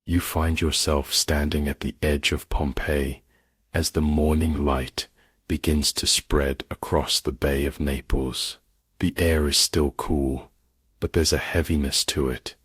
You find yourself standing at the edge of Pompeii as the morning light begins to spread across the Bay of Naples. The air is still cool, but there's a heaviness to it,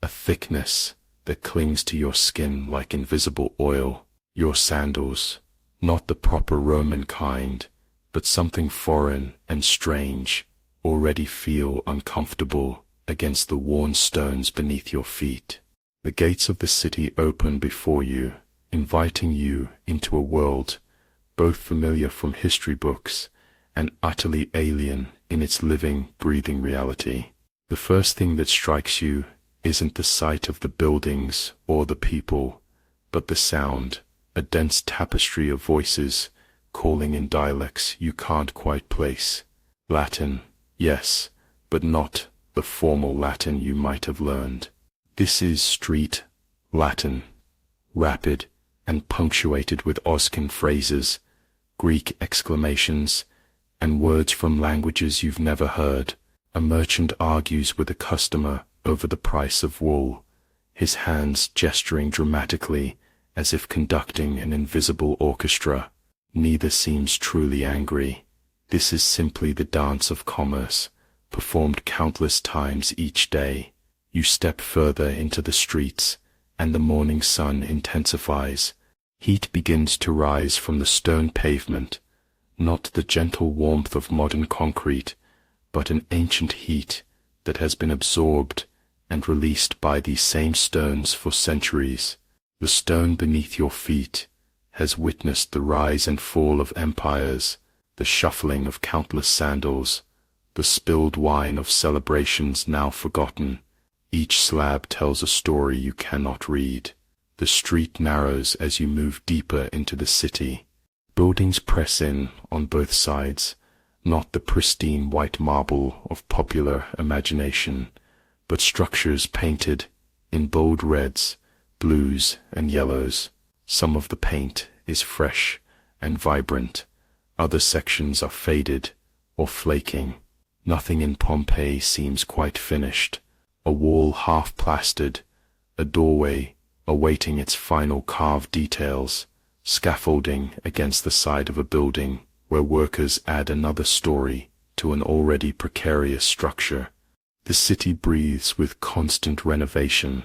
a thickness that clings to your skin like invisible oil. Your sandals, not the proper Roman kind, but something foreign and strange, already feel uncomfortable against the worn stones beneath your feet. The gates of the city open before you, inviting you into a world both familiar from history books and utterly alien in its living, breathing reality. The first thing that strikes you isn't the sight of the buildings or the people, but the sound, a dense tapestry of voices calling in dialects you can't quite place. Latin, yes, but not the formal Latin you might have learned. This is street Latin, rapid and punctuated with Oscan phrases, Greek exclamations, and words from languages you've never heard. A merchant argues with a customer over the price of wool, his hands gesturing dramatically as if conducting an invisible orchestra. Neither seems truly angry. This is simply the dance of commerce, performed countless times each day. You step further into the streets, and the morning sun intensifies. Heat begins to rise from the stone pavement, not the gentle warmth of modern concrete, but an ancient heat that has been absorbed and released by these same stones for centuries. The stone beneath your feet has witnessed the rise and fall of empires, the shuffling of countless sandals, the spilled wine of celebrations now forgotten. Each slab tells a story you cannot read. The street narrows as you move deeper into the city. Buildings press in on both sides, not the pristine white marble of popular imagination, but structures painted in bold reds, blues, and yellows. Some of the paint is fresh and vibrant, other sections are faded or flaking. Nothing in Pompeii seems quite finished. A wall half plastered, a doorway awaiting its final carved details, scaffolding against the side of a building where workers add another story to an already precarious structure. The city breathes with constant renovation,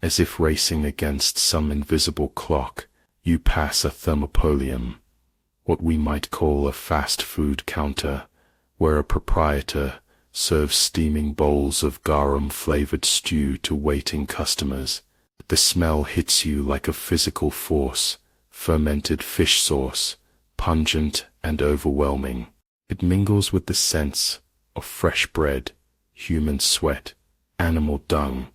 as if racing against some invisible clock. You pass a thermopolium, what we might call a fast food counter, where a proprietor serves steaming bowls of garum-flavored stew to waiting customers. The smell hits you like a physical force, fermented fish sauce, pungent and overwhelming. It mingles with the scents of fresh bread, human sweat, animal dung,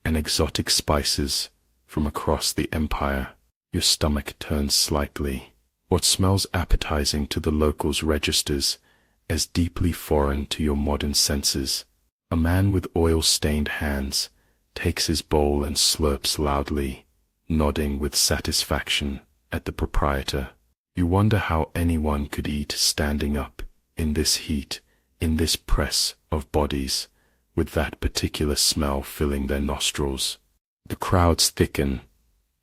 and exotic spices from across the empire. Your stomach turns slightly. What smells appetizing to the locals registers as deeply foreign to your modern senses. A man with oil-stained hands takes his bowl and slurps loudly, nodding with satisfaction at the proprietor. You wonder how anyone could eat standing up, in this heat, in this press of bodies, with that particular smell filling their nostrils. The crowds thicken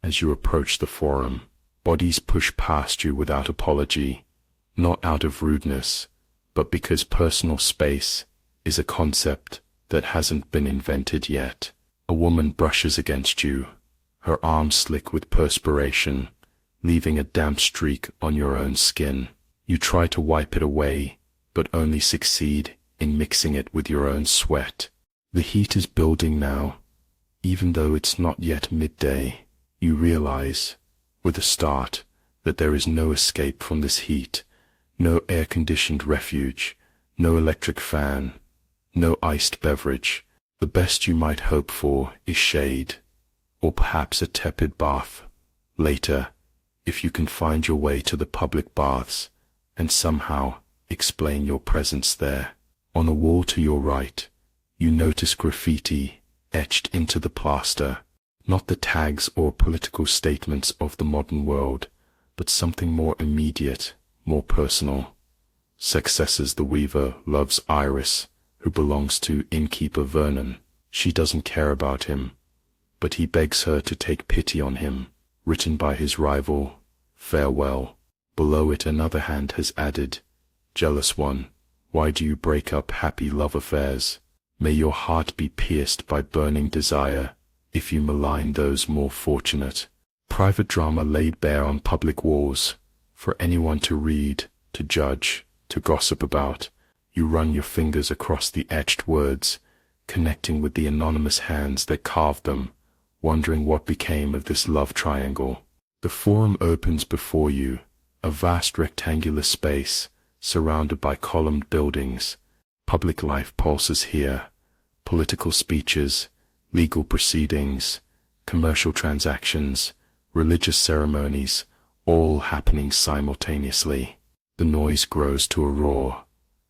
as you approach the forum. Bodies push past you without apology, not out of rudeness, but because personal space is a concept that hasn't been invented yet. A woman brushes against you, her arm slick with perspiration, leaving a damp streak on your own skin. You try to wipe it away, but only succeed in mixing it with your own sweat. The heat is building now. Even though it's not yet midday, you realize, with a start, that there is no escape from this heat. No air-conditioned refuge, no electric fan, no iced beverage. The best you might hope for is shade, or perhaps a tepid bath. Later, if you can find your way to the public baths, and somehow explain your presence there. On a wall to your right, you notice graffiti etched into the plaster, not the tags or political statements of the modern world, but something more immediate, more personal. Successes the weaver loves Iris, who belongs to innkeeper Vernon. She doesn't care about him, but he begs her to take pity on him, written by his rival, farewell. Below it another hand has added, jealous one, why do you break up happy love affairs? May your heart be pierced by burning desire, if you malign those more fortunate. Private drama laid bare on public walls, for anyone to read, to judge, to gossip about. You run your fingers across the etched words, connecting with the anonymous hands that carved them, wondering what became of this love triangle. The forum opens before you, a vast rectangular space, surrounded by columned buildings. Public life pulses here, political speeches, legal proceedings, commercial transactions, religious ceremonies, all happening simultaneously. The noise grows to a roar,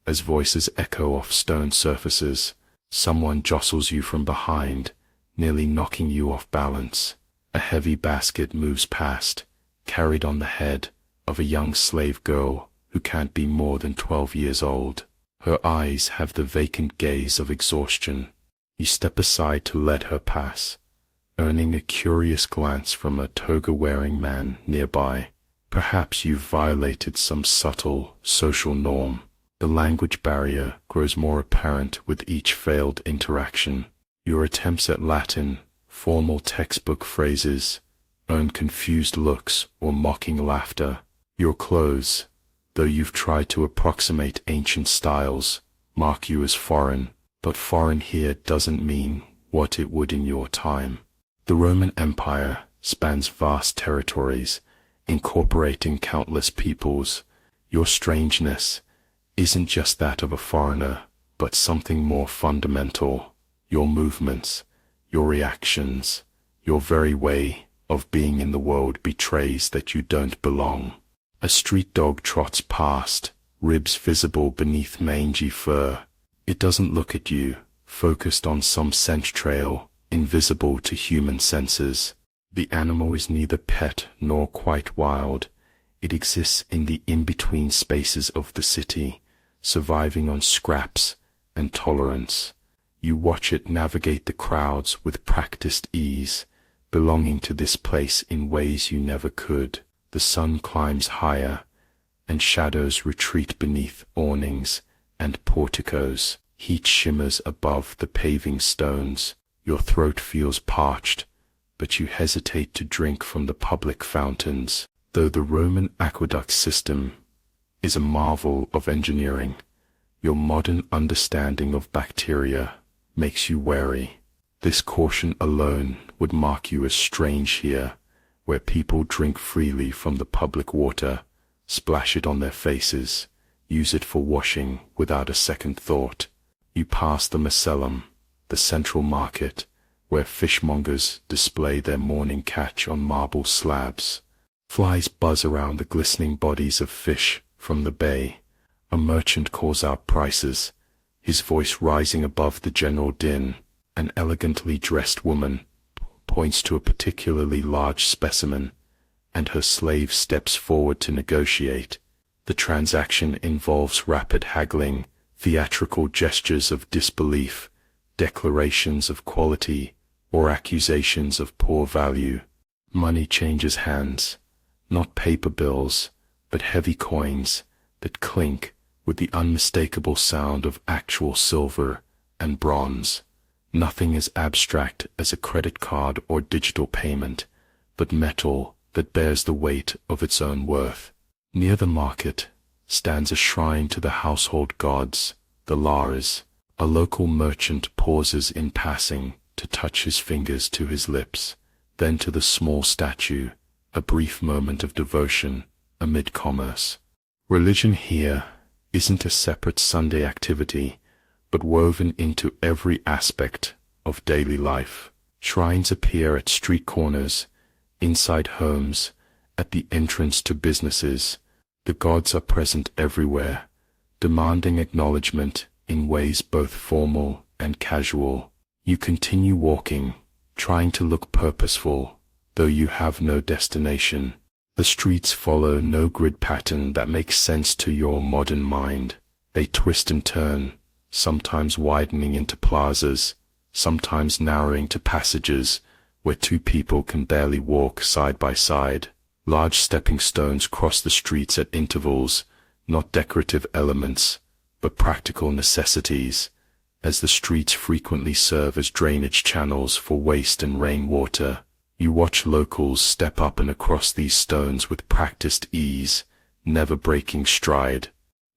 as voices echo off stone surfaces. Someone jostles you from behind, nearly knocking you off balance. A heavy basket moves past, carried on the head of a young slave girl who can't be more than 12 years old. Her eyes have the vacant gaze of exhaustion. You step aside to let her pass, earning a curious glance from a toga-wearing man nearby. Perhaps you've violated some subtle social norm. The language barrier grows more apparent with each failed interaction. Your attempts at Latin, formal textbook phrases, earn confused looks or mocking laughter. Your clothes, though you've tried to approximate ancient styles, mark you as foreign, but foreign here doesn't mean what it would in your time. The Roman Empire spans vast territories, incorporating countless peoples. Your strangeness isn't just that of a foreigner, but something more fundamental. Your movements, your reactions, your very way of being in the world betrays that you don't belong. A street dog trots past, ribs visible beneath mangy fur. It doesn't look at you, focused on some scent trail, invisible to human senses. The animal is neither pet nor quite wild. It exists in the in-between spaces of the city, surviving on scraps and tolerance. You watch it navigate the crowds with practiced ease, belonging to this place in ways you never could. The sun climbs higher, and shadows retreat beneath awnings and porticos. Heat shimmers above the paving stones. Your throat feels parched, but you hesitate to drink from the public fountains. Though the Roman aqueduct system is a marvel of engineering, your modern understanding of bacteria makes you wary. This caution alone would mark you as strange here, where people drink freely from the public water, splash it on their faces, use it for washing without a second thought. You pass the Macellum, the central market, where fishmongers display their morning catch on marble slabs. Flies buzz around the glistening bodies of fish from the bay. A merchant calls out prices, his voice rising above the general din. An elegantly dressed woman points to a particularly large specimen, and her slave steps forward to negotiate. The transaction involves rapid haggling, theatrical gestures of disbelief, declarations of quality, or accusations of poor value. Money changes hands, not paper bills, but heavy coins that clink with the unmistakable sound of actual silver and bronze. Nothing as abstract as a credit card or digital payment, but metal that bears the weight of its own worth. Near the market stands a shrine to the household gods, the Lares. A local merchant pauses in passing to touch his fingers to his lips, then to the small statue, a brief moment of devotion amid commerce. Religion here isn't a separate Sunday activity, but woven into every aspect of daily life. Shrines appear at street corners, inside homes, at the entrance to businesses. The gods are present everywhere, demanding acknowledgement in ways both formal and casual. You continue walking, trying to look purposeful, though you have no destination. The streets follow no grid pattern that makes sense to your modern mind. They twist and turn, sometimes widening into plazas, sometimes narrowing to passages where two people can barely walk side by side. Large stepping stones cross the streets at intervals, not decorative elements, but practical necessities, as the streets frequently serve as drainage channels for waste and rainwater. You watch locals step up and across these stones with practiced ease, never breaking stride.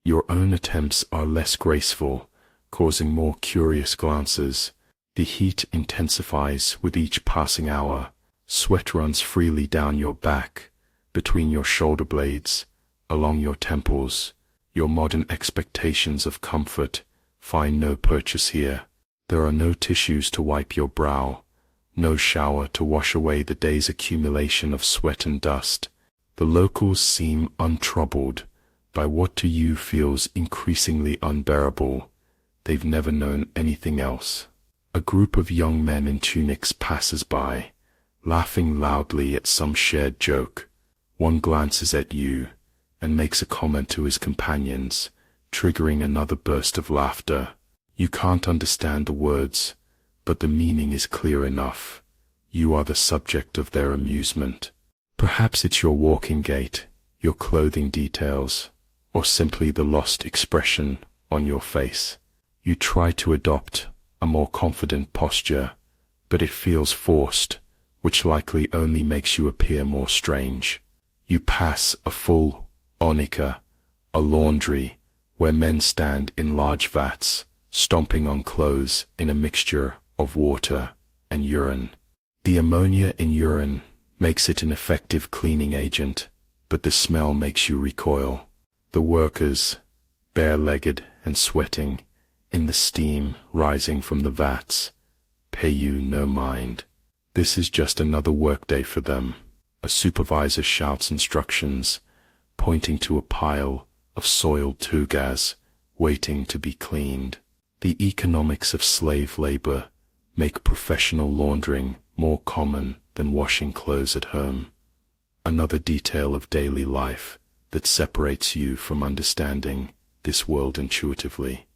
Your own attempts are less graceful, causing more curious glances. The heat intensifies with each passing hour. Sweat runs freely down your back, between your shoulder blades, along your temples. Your modern expectations of comfort find no purchase here. There are no tissues to wipe your brow, no shower to wash away the day's accumulation of sweat and dust. The locals seem untroubled by what to you feels increasingly unbearable. They've never known anything else. A group of young men in tunics passes by, laughing loudly at some shared joke. One glances at you and makes a comment to his companions, triggering another burst of laughter. You can't understand the words, but the meaning is clear enough. You are the subject of their amusement. Perhaps it's your walking gait, your clothing details, or simply the lost expression on your face. You try to adopt a more confident posture, but it feels forced, which likely only makes you appear more strange. You pass a full onika, a laundry, where men stand in large vats, stomping on clothes in a mixture of water and urine. The ammonia in urine makes it an effective cleaning agent, but the smell makes you recoil. The workers, bare-legged and sweating, in the steam rising from the vats, pay you no mind. This is just another workday for them. A supervisor shouts instructions, pointing to a pile of soiled tugas waiting to be cleaned. The economics of slave labor make professional laundering more common than washing clothes at home. Another detail of daily life that separates you from understanding this world intuitively.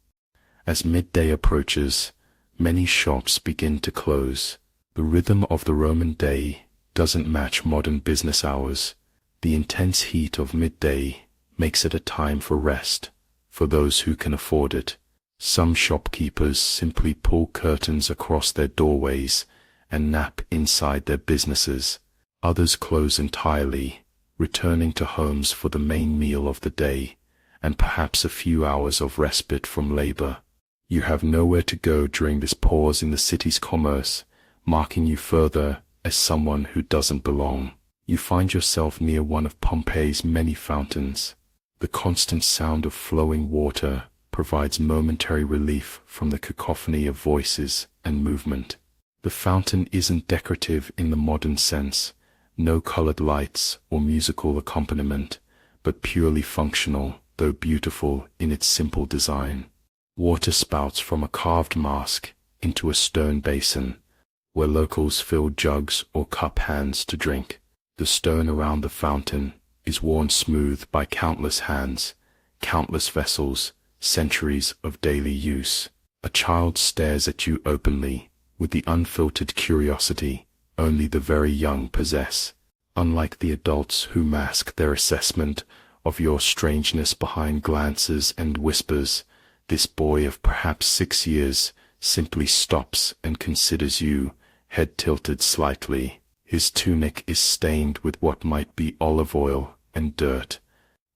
As midday approaches, many shops begin to close. The rhythm of the Roman day doesn't match modern business hours. The intense heat of midday makes it a time for rest, for those who can afford it. Some shopkeepers simply pull curtains across their doorways and nap inside their businesses. Others close entirely, returning to homes for the main meal of the day, and perhaps a few hours of respite from labor. You have nowhere to go during this pause in the city's commerce, marking you further as someone who doesn't belong. You find yourself near one of Pompeii's many fountains. The constant sound of flowing water provides momentary relief from the cacophony of voices and movement. The fountain isn't decorative in the modern sense, no colored lights or musical accompaniment, but purely functional, though beautiful in its simple design. Water spouts from a carved mask into a stone basin, where locals fill jugs or cup hands to drink. The stone around the fountain is worn smooth by countless hands, countless vessels, centuries of daily use. A child stares at you openly, with the unfiltered curiosity only the very young possess. Unlike the adults who mask their assessment of your strangeness behind glances and whispers, this boy of perhaps 6 years simply stops and considers you, head tilted slightly. His tunic is stained with what might be olive oil and dirt.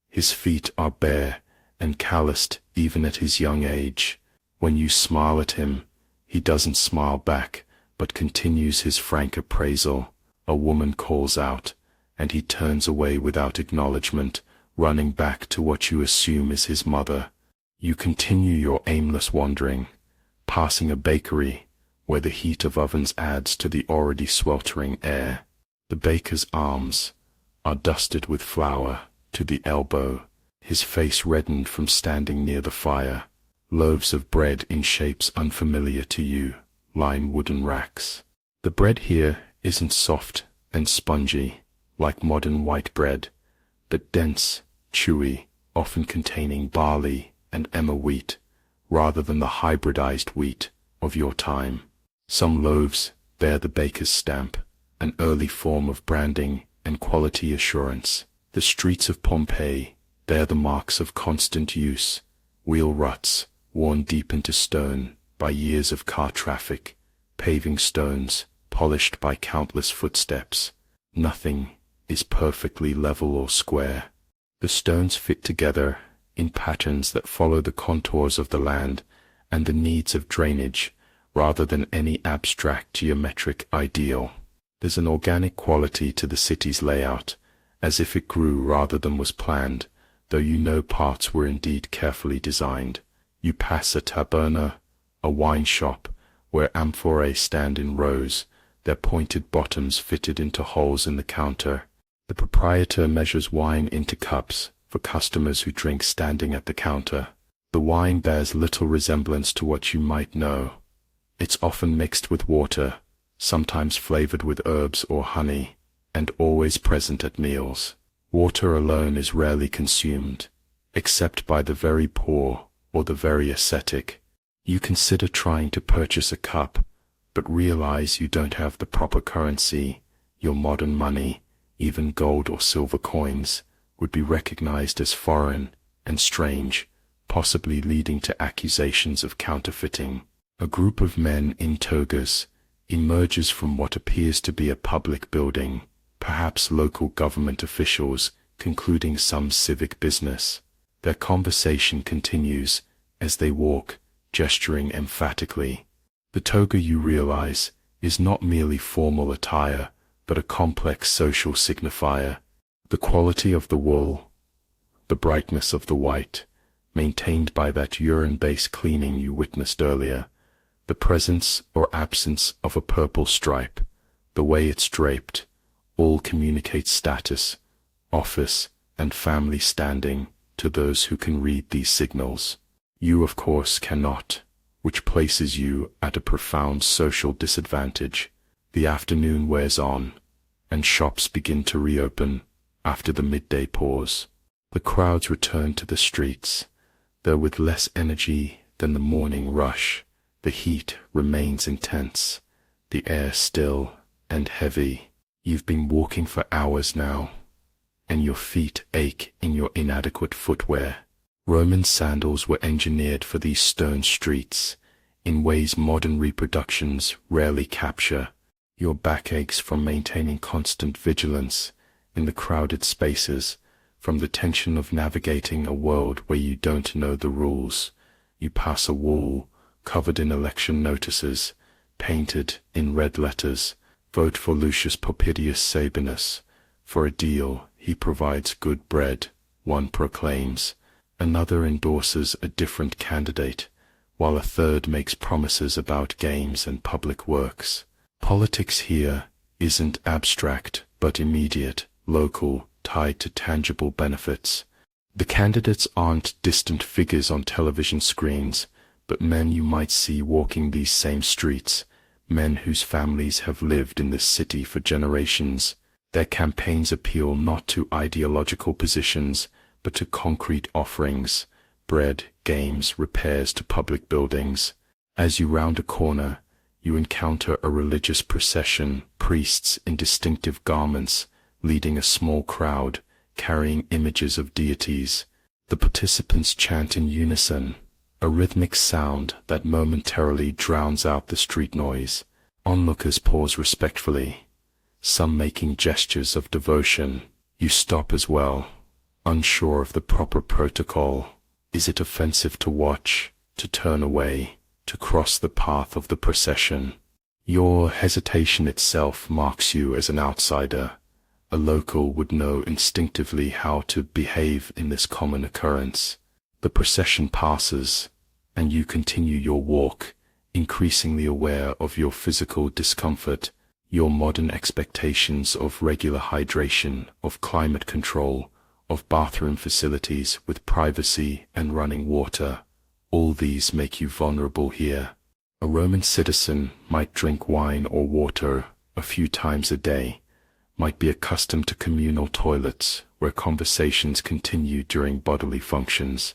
His feet are bare and calloused even at his young age. When you smile at him, he doesn't smile back, but continues his frank appraisal. A woman calls out, and he turns away without acknowledgement, running back to what you assume is his mother. You continue your aimless wandering, passing a bakery where the heat of ovens adds to the already sweltering air. The baker's arms are dusted with flour to the elbow, his face reddened from standing near the fire. Loaves of bread in shapes unfamiliar to you line wooden racks. The bread here isn't soft and spongy like modern white bread, but dense, chewy, often containing barley and emmer wheat, rather than the hybridized wheat of your time. Some loaves bear the baker's stamp, an early form of branding and quality assurance. The streets of Pompeii bear the marks of constant use, wheel ruts worn deep into stone by years of car traffic, paving stones polished by countless footsteps. Nothing is perfectly level or square. The stones fit together in patterns that follow the contours of the land and the needs of drainage rather than any abstract geometric ideal. There's an organic quality to the city's layout, as if it grew rather than was planned, though you know parts were indeed carefully designed. You pass a taberna, a wine shop, where amphorae stand in rows, their pointed bottoms fitted into holes in the counter. The proprietor measures wine into cups for customers who drink standing at the counter. The wine bears little resemblance to what you might know. It's often mixed with water, sometimes flavored with herbs or honey, and always present at meals. Water alone is rarely consumed, except by the very poor or the very ascetic. You consider trying to purchase a cup, but realize you don't have the proper currency. Your modern money, even gold or silver coins, would be recognized as foreign and strange, possibly leading to accusations of counterfeiting. A group of men in togas emerges from what appears to be a public building, perhaps local government officials concluding some civic business. Their conversation continues as they walk, gesturing emphatically. The toga, you realize, is not merely formal attire, but a complex social signifier. The quality of the wool, the brightness of the white, maintained by that urine-based cleaning you witnessed earlier, the presence or absence of a purple stripe, the way it's draped, all communicate status, office, and family standing to those who can read these signals. You, of course, cannot, which places you at a profound social disadvantage. The afternoon wears on, and shops begin to reopen after the midday pause. The crowds return to the streets, though with less energy than the morning rush. The heat remains intense, the air still and heavy. You've been walking for hours now, and your feet ache in your inadequate footwear. Roman sandals were engineered for these stone streets in ways modern reproductions rarely capture. Your back aches from maintaining constant vigilance in the crowded spaces, from the tension of navigating a world where you don't know the rules. You pass a wall covered in election notices, painted in red letters. Vote for Lucius Popedius Sabinus. For a deal, he provides good bread, one proclaims. Another endorses a different candidate, while a third makes promises about games and public works. Politics here isn't abstract, but immediate, local, tied to tangible benefits. The candidates aren't distant figures on television screens, but men you might see walking these same streets, men whose families have lived in this city for generations. Their campaigns appeal not to ideological positions, but to concrete offerings: bread, games, repairs to public buildings. As you round a corner, you encounter a religious procession, priests in distinctive garments, leading a small crowd, carrying images of deities. The participants chant in unison, a rhythmic sound that momentarily drowns out the street noise. Onlookers pause respectfully, some making gestures of devotion. You stop as well, unsure of the proper protocol. Is it offensive to watch, to turn away, to cross the path of the procession? Your hesitation itself marks you as an outsider. A local would know instinctively how to behave in this common occurrence. The procession passes, and you continue your walk, increasingly aware of your physical discomfort, your modern expectations of regular hydration, of climate control, of bathroom facilities with privacy and running water. All these make you vulnerable here. A Roman citizen might drink wine or water a few times a day, might be accustomed to communal toilets where conversations continue during bodily functions,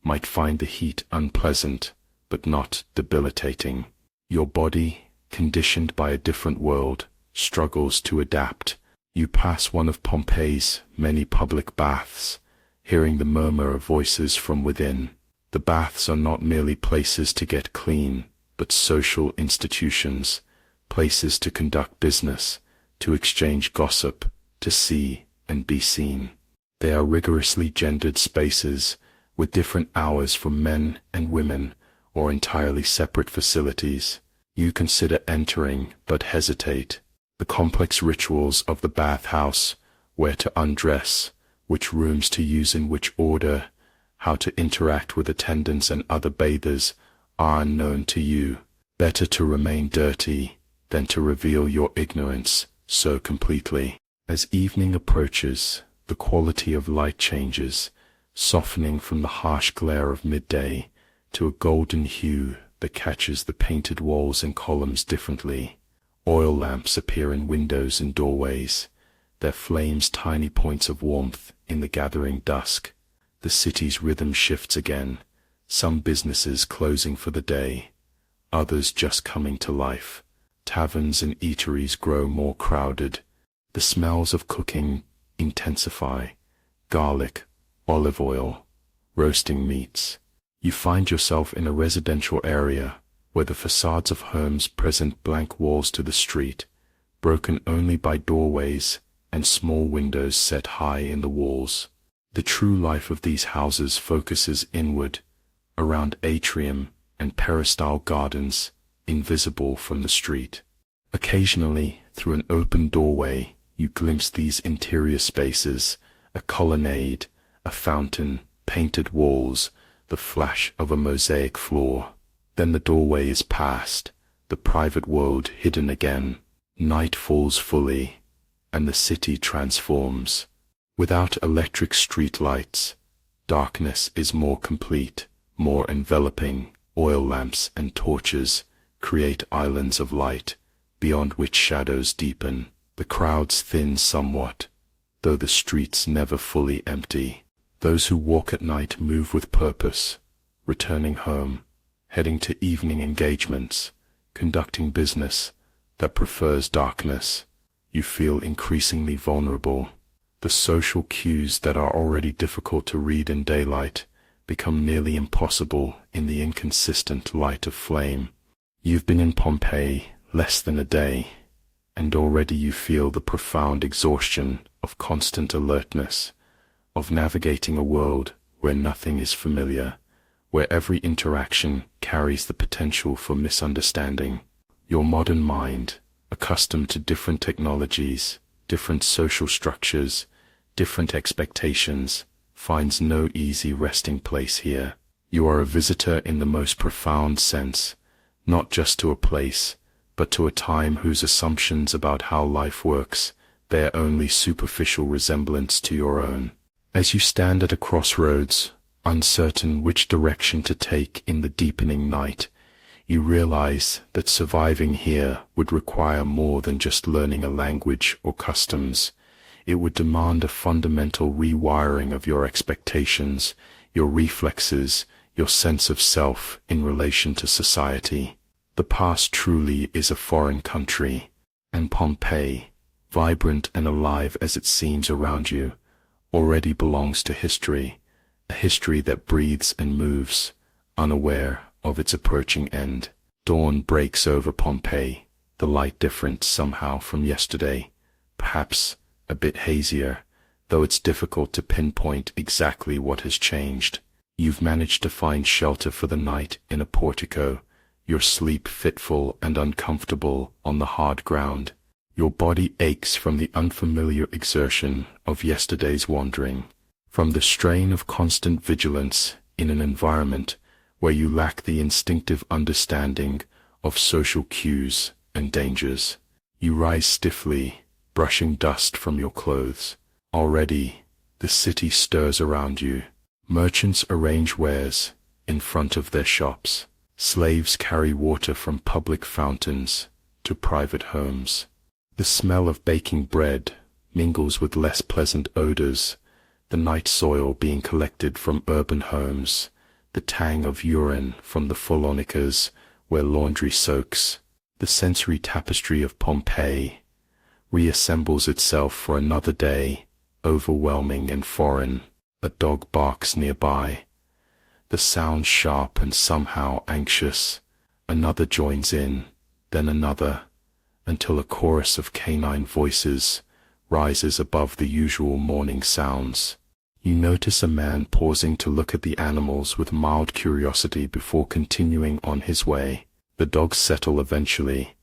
might find the heat unpleasant but not debilitating. Your body, conditioned by a different world, struggles to adapt. You pass one of Pompeii's many public baths, hearing the murmur of voices from within. The baths are not merely places to get clean, but social institutions, places to conduct business, to exchange gossip, to see and be seen. They are rigorously gendered spaces, with different hours for men and women, or entirely separate facilities. You consider entering, but hesitate. The complex rituals of the bathhouse, where to undress, which rooms to use in which order, how to interact with attendants and other bathers, are unknown to you. Better to remain dirty than to reveal your ignorance so completely. As evening approaches, the quality of light changes, softening from the harsh glare of midday to a golden hue that catches the painted walls and columns differently. Oil lamps appear in windows and doorways, their flames tiny points of warmth in the gathering dusk. The city's rhythm shifts again, some businesses closing for the day, others just coming to life. Taverns and eateries grow more crowded. The smells of cooking intensify: garlic, olive oil, roasting meats. You find yourself in a residential area where the facades of homes present blank walls to the street, broken only by doorways and small windows set high in the walls. The true life of these houses focuses inward, around atrium and peristyle gardens, invisible from the street. Occasionally, through an open doorway, you glimpse these interior spaces: a colonnade, a fountain, painted walls, the flash of a mosaic floor. Then the doorway is passed, the private world hidden again. Night falls fully, and the city transforms. Without electric street lights, darkness is more complete, more enveloping. Oil lamps and torches create islands of light, beyond which shadows deepen. The crowds thin somewhat, though the streets never fully empty. Those who walk at night move with purpose, returning home, heading to evening engagements, conducting business that prefers darkness. You feel increasingly vulnerable. The social cues that are already difficult to read in daylight become nearly impossible in the inconsistent light of flame. You've been in Pompeii less than a day, and already you feel the profound exhaustion of constant alertness, of navigating a world where nothing is familiar, where every interaction carries the potential for misunderstanding. Your modern mind, accustomed to different technologies, different social structures, different expectations, finds no easy resting place here. You are a visitor in the most profound sense, not just to a place, but to a time whose assumptions about how life works bear only superficial resemblance to your own. As you stand at a crossroads, uncertain which direction to take in the deepening night, you realize that surviving here would require more than just learning a language or customs. It would demand a fundamental rewiring of your expectations, your reflexes, your sense of self in relation to society. The past truly is a foreign country, and Pompeii, vibrant and alive as it seems around you, already belongs to history, a history that breathes and moves, unaware of its approaching end. Dawn breaks over Pompeii, the light different somehow from yesterday, perhaps a bit hazier, though it's difficult to pinpoint exactly what has changed. You've managed to find shelter for the night in a portico, your sleep fitful and uncomfortable on the hard ground. Your body aches from the unfamiliar exertion of yesterday's wandering, from the strain of constant vigilance in an environment where you lack the instinctive understanding of social cues and dangers. You rise stiffly, brushing dust from your clothes. Already, the city stirs around you. Merchants arrange wares in front of their shops. Slaves carry water from public fountains to private homes. The smell of baking bread mingles with less pleasant odors, the night soil being collected from urban homes, the tang of urine from the forlonicas where laundry soaks. The sensory tapestry of Pompeii, reassembles itself for another day, overwhelming and foreign. A dog barks nearby, the sound sharp and somehow anxious. Another joins in, then another, until a chorus of canine voices rises above the usual morning sounds. You notice a man pausing to look at the animals with mild curiosity before continuing on his way. The dogs settle eventually,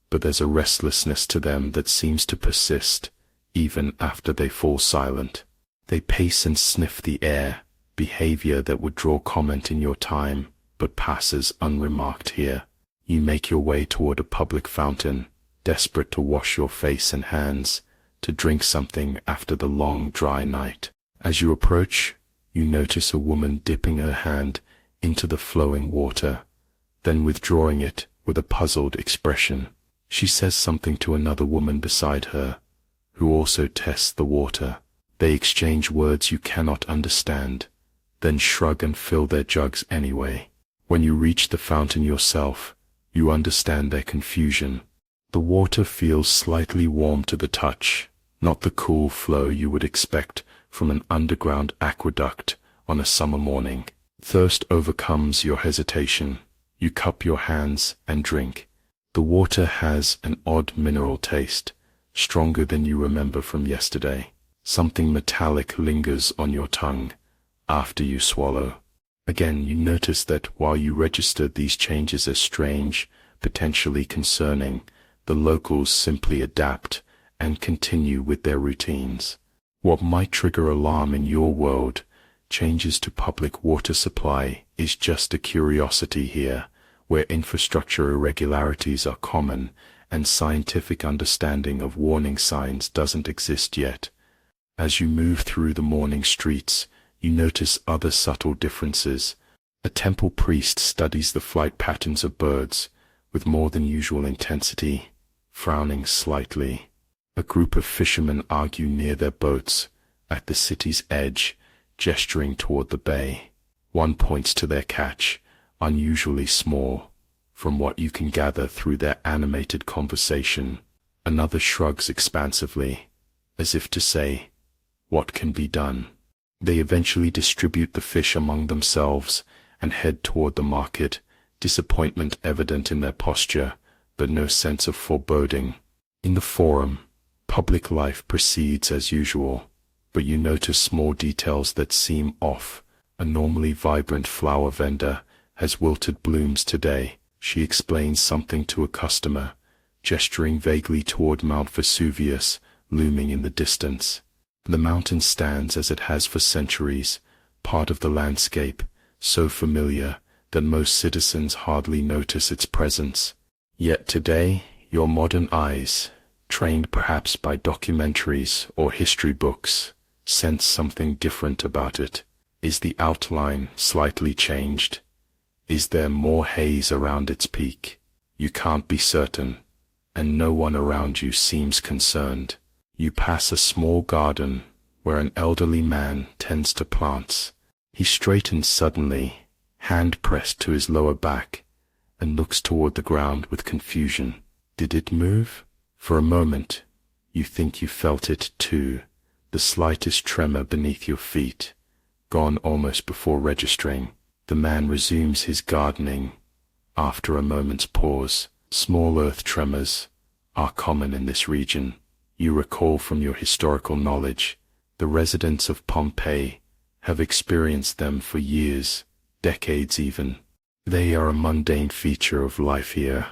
but there's a restlessness to them that seems to persist, even after they fall silent. They pace and sniff the air, behavior that would draw comment in your time, but passes unremarked here. You make your way toward a public fountain, desperate to wash your face and hands, to drink something after the long, dry night. As you approach, you notice a woman dipping her hand into the flowing water, then withdrawing it with a puzzled expression. She says something to another woman beside her, who also tests the water. They exchange words you cannot understand, then shrug and fill their jugs anyway. When you reach the fountain yourself, you understand their confusion. The water feels slightly warm to the touch, not the cool flow you would expect from an underground aqueduct on a summer morning. Thirst overcomes your hesitation. You cup your hands and drink. The water has an odd mineral taste, stronger than you remember from yesterday. Something metallic lingers on your tongue after you swallow. Again, you notice that while you registered these changes as strange, potentially concerning, the locals simply adapt and continue with their routines. What might trigger alarm in your world, changes to public water supply, is just a curiosity here, where infrastructure irregularities are common and scientific understanding of warning signs doesn't exist yet. As you move through the morning streets, you notice other subtle differences. A temple priest studies the flight patterns of birds with more than usual intensity, frowning slightly. A group of fishermen argue near their boats at the city's edge, gesturing toward the bay. One points to their catch, unusually small, from what you can gather through their animated conversation. Another shrugs expansively, as if to say, "What can be done?" They eventually distribute the fish among themselves and head toward the market, disappointment evident in their posture, but no sense of foreboding. In the forum, public life proceeds as usual, but you notice small details that seem off. A normally vibrant flower vendor has wilted blooms today. She explains something to a customer, gesturing vaguely toward Mount Vesuvius, looming in the distance. The mountain stands as it has for centuries, part of the landscape, so familiar that most citizens hardly notice its presence. Yet today, your modern eyes, trained perhaps by documentaries or history books, sense something different about it. Is the outline slightly changed? Is there more haze around its peak? You can't be certain, and no one around you seems concerned. You pass a small garden where an elderly man tends to plants. He straightens suddenly, hand pressed to his lower back, and looks toward the ground with confusion. Did it move? For a moment, you think you felt it too, the slightest tremor beneath your feet, gone almost before registering. The man resumes his gardening. After a moment's pause, small earth tremors are common in this region. You recall from your historical knowledge, the residents of Pompeii have experienced them for years, decades even. They are a mundane feature of life here,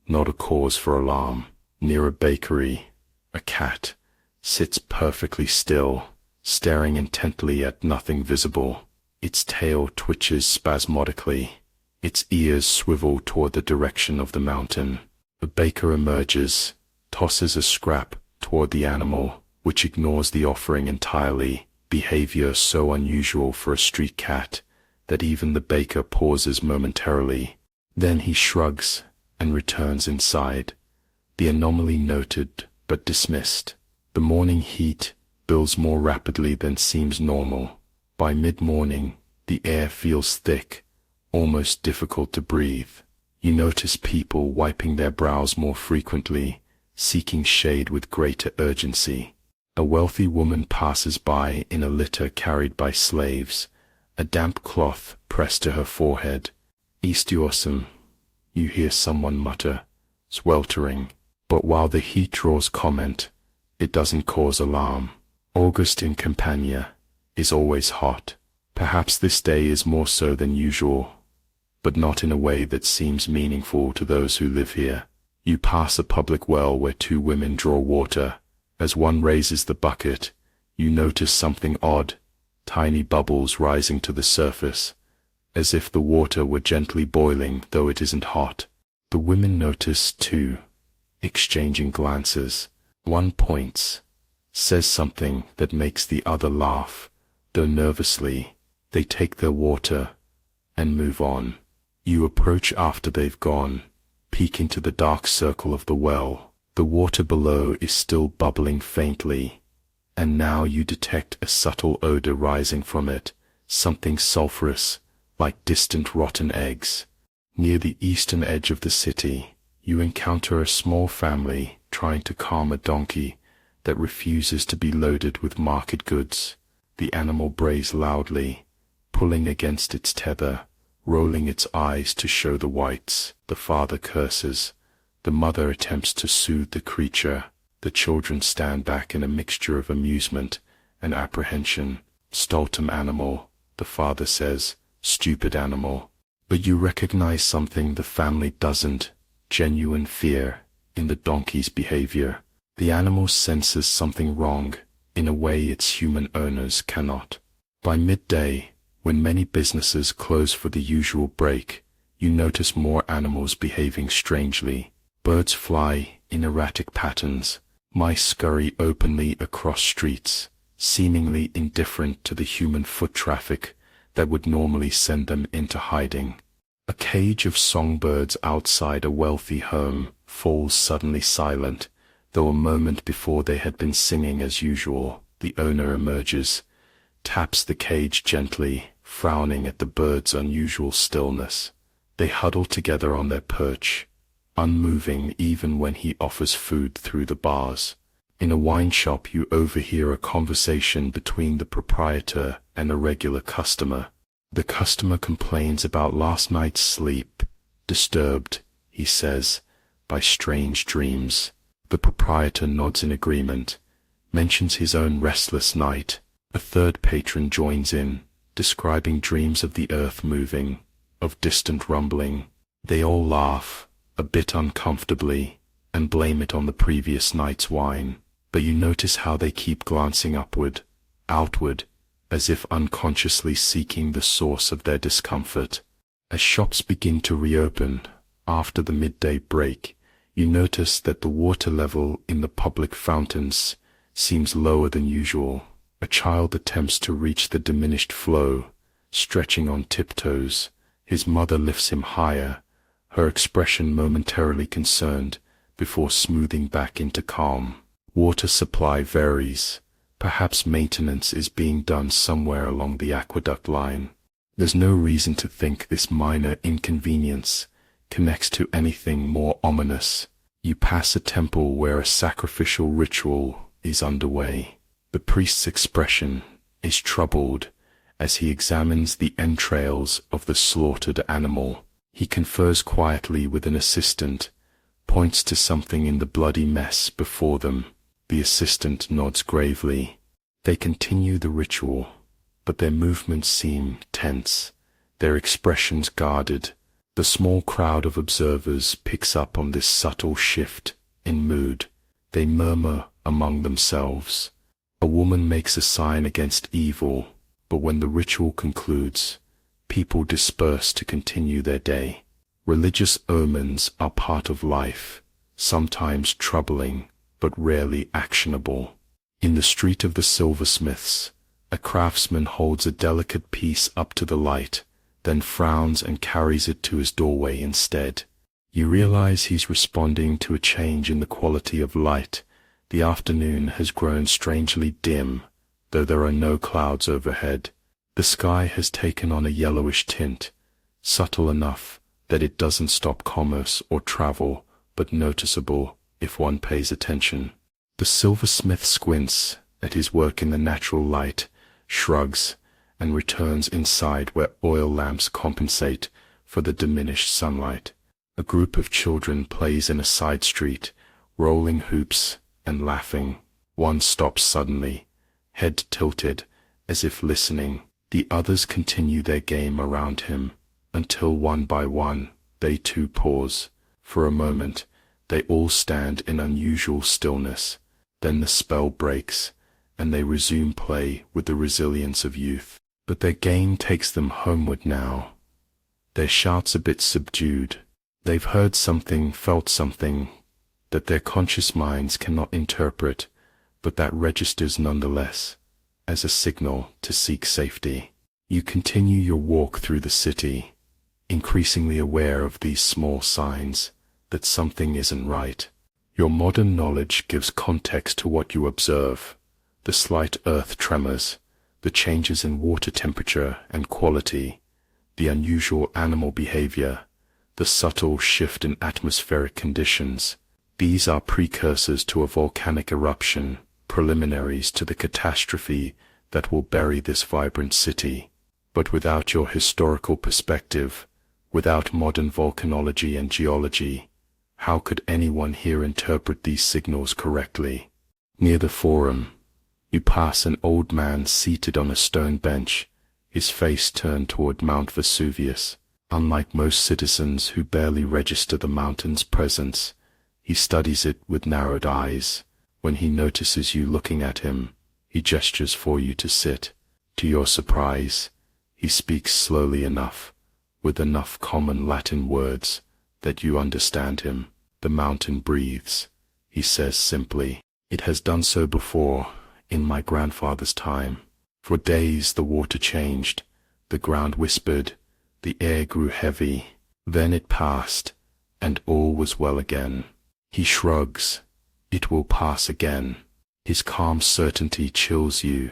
not a cause for alarm. Near a bakery, a cat sits perfectly still, staring intently at nothing visible. Its tail twitches spasmodically. Its ears swivel toward the direction of the mountain. The baker emerges, tosses a scrap toward the animal, which ignores the offering entirely, behavior so unusual for a street cat that even the baker pauses momentarily. Then he shrugs and returns inside, the anomaly noted but dismissed. The morning heat builds more rapidly than seems normal. By mid-morning, the air feels thick, almost difficult to breathe. You notice people wiping their brows more frequently, seeking shade with greater urgency. A wealthy woman passes by in a litter carried by slaves, a damp cloth pressed to her forehead. Eastiorsum, you hear someone mutter, sweltering, but while the heat draws comment, it doesn't cause alarm. August in Campania is always hot. Perhaps this day is more so than usual, but not in a way that seems meaningful to those who live here. You pass a public well where two women draw water. As one raises the bucket, you notice something odd, tiny bubbles rising to the surface, as if the water were gently boiling though it isn't hot. The women notice too, exchanging glances. One points, says something that makes the other laugh, though nervously. They take their water and move on. You approach after they've gone, peek into the dark circle of the well. The water below is still bubbling faintly, and now you detect a subtle odor rising from it, something sulphurous, like distant rotten eggs. Near the eastern edge of the city, you encounter a small family trying to calm a donkey that refuses to be loaded with market goods. The animal brays loudly, pulling against its tether, rolling its eyes to show the whites. The father curses. The mother attempts to soothe the creature. The children stand back in a mixture of amusement and apprehension. Stultum animal, the father says, stupid animal. But you recognize something the family doesn't, genuine fear, in the donkey's behavior. The animal senses something wrong, in a way its human owners cannot. By midday, when many businesses close for the usual break, you notice more animals behaving strangely. Birds fly in erratic patterns. Mice scurry openly across streets, seemingly indifferent to the human foot traffic that would normally send them into hiding. A cage of songbirds outside a wealthy home falls suddenly silent, though a moment before they had been singing as usual. The owner emerges, taps the cage gently, frowning at the birds' unusual stillness. They huddle together on their perch, unmoving even when he offers food through the bars. In a wine shop you overhear a conversation between the proprietor and a regular customer. The customer complains about last night's sleep, disturbed, he says, by strange dreams. The proprietor nods in agreement, mentions his own restless night. A third patron joins in, describing dreams of the earth moving, of distant rumbling. They all laugh, a bit uncomfortably, and blame it on the previous night's wine. But you notice how they keep glancing upward, outward, as if unconsciously seeking the source of their discomfort. As shops begin to reopen, after the midday break, you notice that the water level in the public fountains seems lower than usual. A child attempts to reach the diminished flow, stretching on tiptoes. His mother lifts him higher, her expression momentarily concerned, before smoothing back into calm. Water supply varies. Perhaps maintenance is being done somewhere along the aqueduct line. There's no reason to think this minor inconvenience connects to anything more ominous. You pass a temple where a sacrificial ritual is underway. The priest's expression is troubled as he examines the entrails of the slaughtered animal. He confers quietly with an assistant, points to something in the bloody mess before them. The assistant nods gravely. They continue the ritual, but their movements seem tense, their expressions guarded. The small crowd of observers picks up on this subtle shift in mood. They murmur among themselves. A woman makes a sign against evil, but when the ritual concludes, people disperse to continue their day. Religious omens are part of life, sometimes troubling, but rarely actionable. In the street of the silversmiths, a craftsman holds a delicate piece up to the light, then frowns and carries it to his doorway instead. You realize he's responding to a change in the quality of light. The afternoon has grown strangely dim, though there are no clouds overhead. The sky has taken on a yellowish tint, subtle enough that it doesn't stop commerce or travel, but noticeable if one pays attention. The silversmith squints at his work in the natural light, shrugs, and returns inside where oil lamps compensate for the diminished sunlight. A group of children plays in a side street, rolling hoops and laughing. One stops suddenly, head tilted, as if listening. The others continue their game around him, until one by one, they too pause. For a moment, they all stand in unusual stillness. Then the spell breaks, and they resume play with the resilience of youth. But their game takes them homeward now. Their shouts a bit subdued. They've heard something, felt something, that their conscious minds cannot interpret, but that registers nonetheless, as a signal to seek safety. You continue your walk through the city, increasingly aware of these small signs that something isn't right. Your modern knowledge gives context to what you observe: the slight earth tremors, the changes in water temperature and quality, the unusual animal behavior, the subtle shift in atmospheric conditions. These are precursors to a volcanic eruption, preliminaries to the catastrophe that will bury this vibrant city. But without your historical perspective, without modern volcanology and geology, how could anyone here interpret these signals correctly? Near the forum, you pass an old man seated on a stone bench, his face turned toward Mount Vesuvius. Unlike most citizens who barely register the mountain's presence, he studies it with narrowed eyes. When he notices you looking at him, he gestures for you to sit. To your surprise, he speaks slowly enough, with enough common Latin words, that you understand him. The mountain breathes, he says simply. It has done so before, in my grandfather's time. For days the water changed, the ground whispered, the air grew heavy. Then it passed, and all was well again. He shrugs. It will pass again. His calm certainty chills you.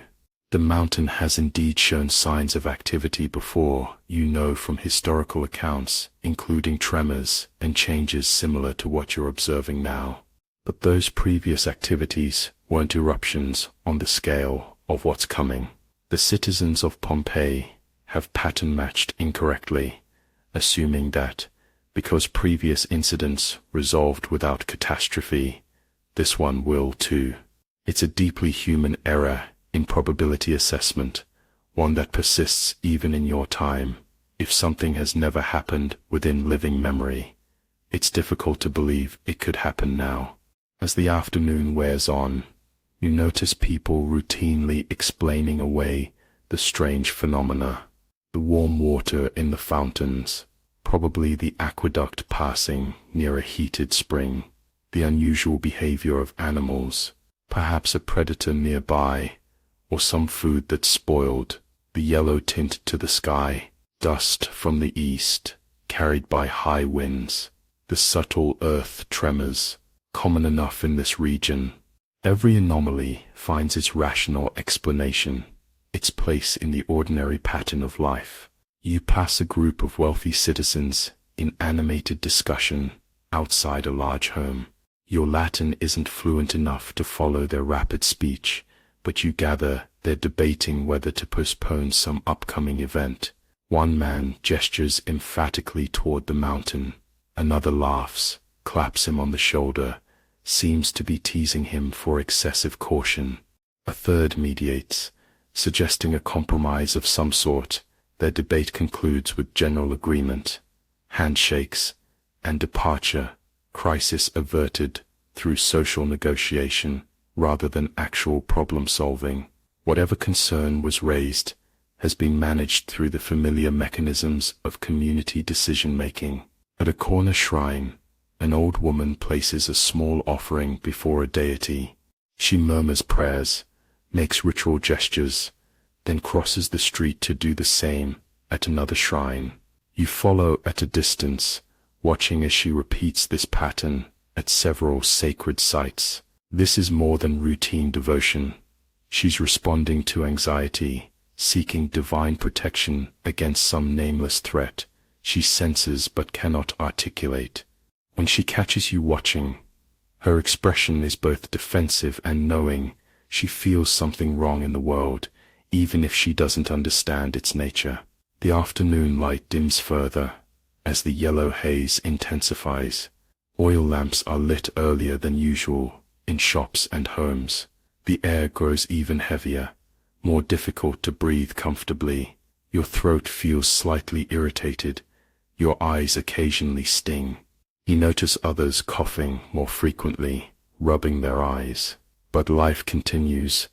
The mountain has indeed shown signs of activity before, you know from historical accounts, including tremors and changes similar to what you're observing now. But those previous activities weren't eruptions on the scale of what's coming. The citizens of Pompeii have pattern matched incorrectly, assuming that, because previous incidents resolved without catastrophe, this one will too. It's a deeply human error in probability assessment, one that persists even in your time. If something has never happened within living memory, it's difficult to believe it could happen now. As the afternoon wears on, you notice people routinely explaining away the strange phenomena. The warm water in the fountains, probably the aqueduct passing near a heated spring, the unusual behavior of animals, perhaps a predator nearby, or some food that's spoiled, the yellow tint to the sky, dust from the east, carried by high winds, the subtle earth tremors, common enough in this region. Every anomaly finds its rational explanation, its place in the ordinary pattern of life. You pass a group of wealthy citizens in animated discussion outside a large home. Your Latin isn't fluent enough to follow their rapid speech, but you gather they're debating whether to postpone some upcoming event. One man gestures emphatically toward the mountain. Another laughs, claps him on the shoulder, seems to be teasing him for excessive caution. A third mediates, suggesting a compromise of some sort. Their debate concludes with general agreement, handshakes, and departure, crisis averted through social negotiation rather than actual problem solving. Whatever concern was raised has been managed through the familiar mechanisms of community decision-making. At a corner shrine, an old woman places a small offering before a deity. She murmurs prayers, makes ritual gestures, then crosses the street to do the same at another shrine. You follow at a distance, watching as she repeats this pattern at several sacred sites. This is more than routine devotion. She's responding to anxiety, seeking divine protection against some nameless threat she senses but cannot articulate. When she catches you watching, Her expression is both defensive and knowing. She feels something wrong in the world, even if she doesn't understand its nature. The afternoon light dims further, as the yellow haze intensifies. Oil lamps are lit earlier than usual in shops and homes. The air grows even heavier, more difficult to breathe comfortably. Your throat feels slightly irritated. Your eyes occasionally sting. You notice others coughing more frequently, rubbing their eyes. But life continues.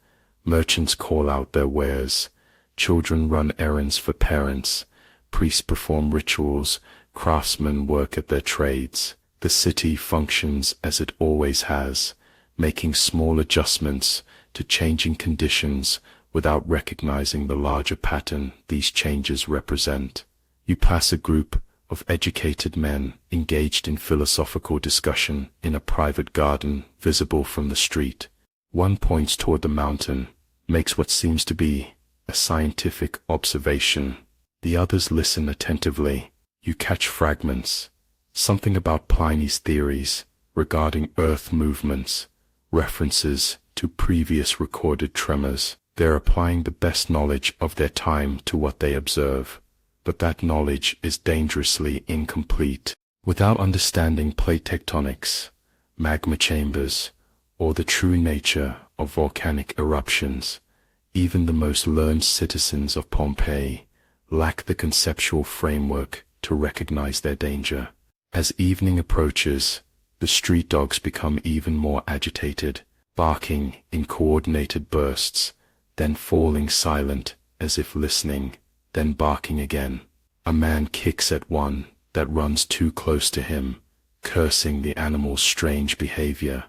Merchants call out their wares. Children run errands for parents. Priests perform rituals. Craftsmen work at their trades. The city functions as it always has, making small adjustments to changing conditions without recognizing the larger pattern these changes represent. You pass a group of educated men engaged in philosophical discussion in a private garden visible from the street. One points toward the mountain, makes what seems to be a scientific observation. The others listen attentively. You catch fragments, something about Pliny's theories regarding earth movements, references to previous recorded tremors. They're applying the best knowledge of their time to what they observe. But that knowledge is dangerously incomplete. Without understanding plate tectonics, magma chambers, or the true nature of volcanic eruptions, even the most learned citizens of Pompeii lack the conceptual framework to recognize their danger. As evening approaches, the street dogs become even more agitated, barking in coordinated bursts, then falling silent as if listening, then barking again. A man kicks at one that runs too close to him, cursing the animal's strange behavior.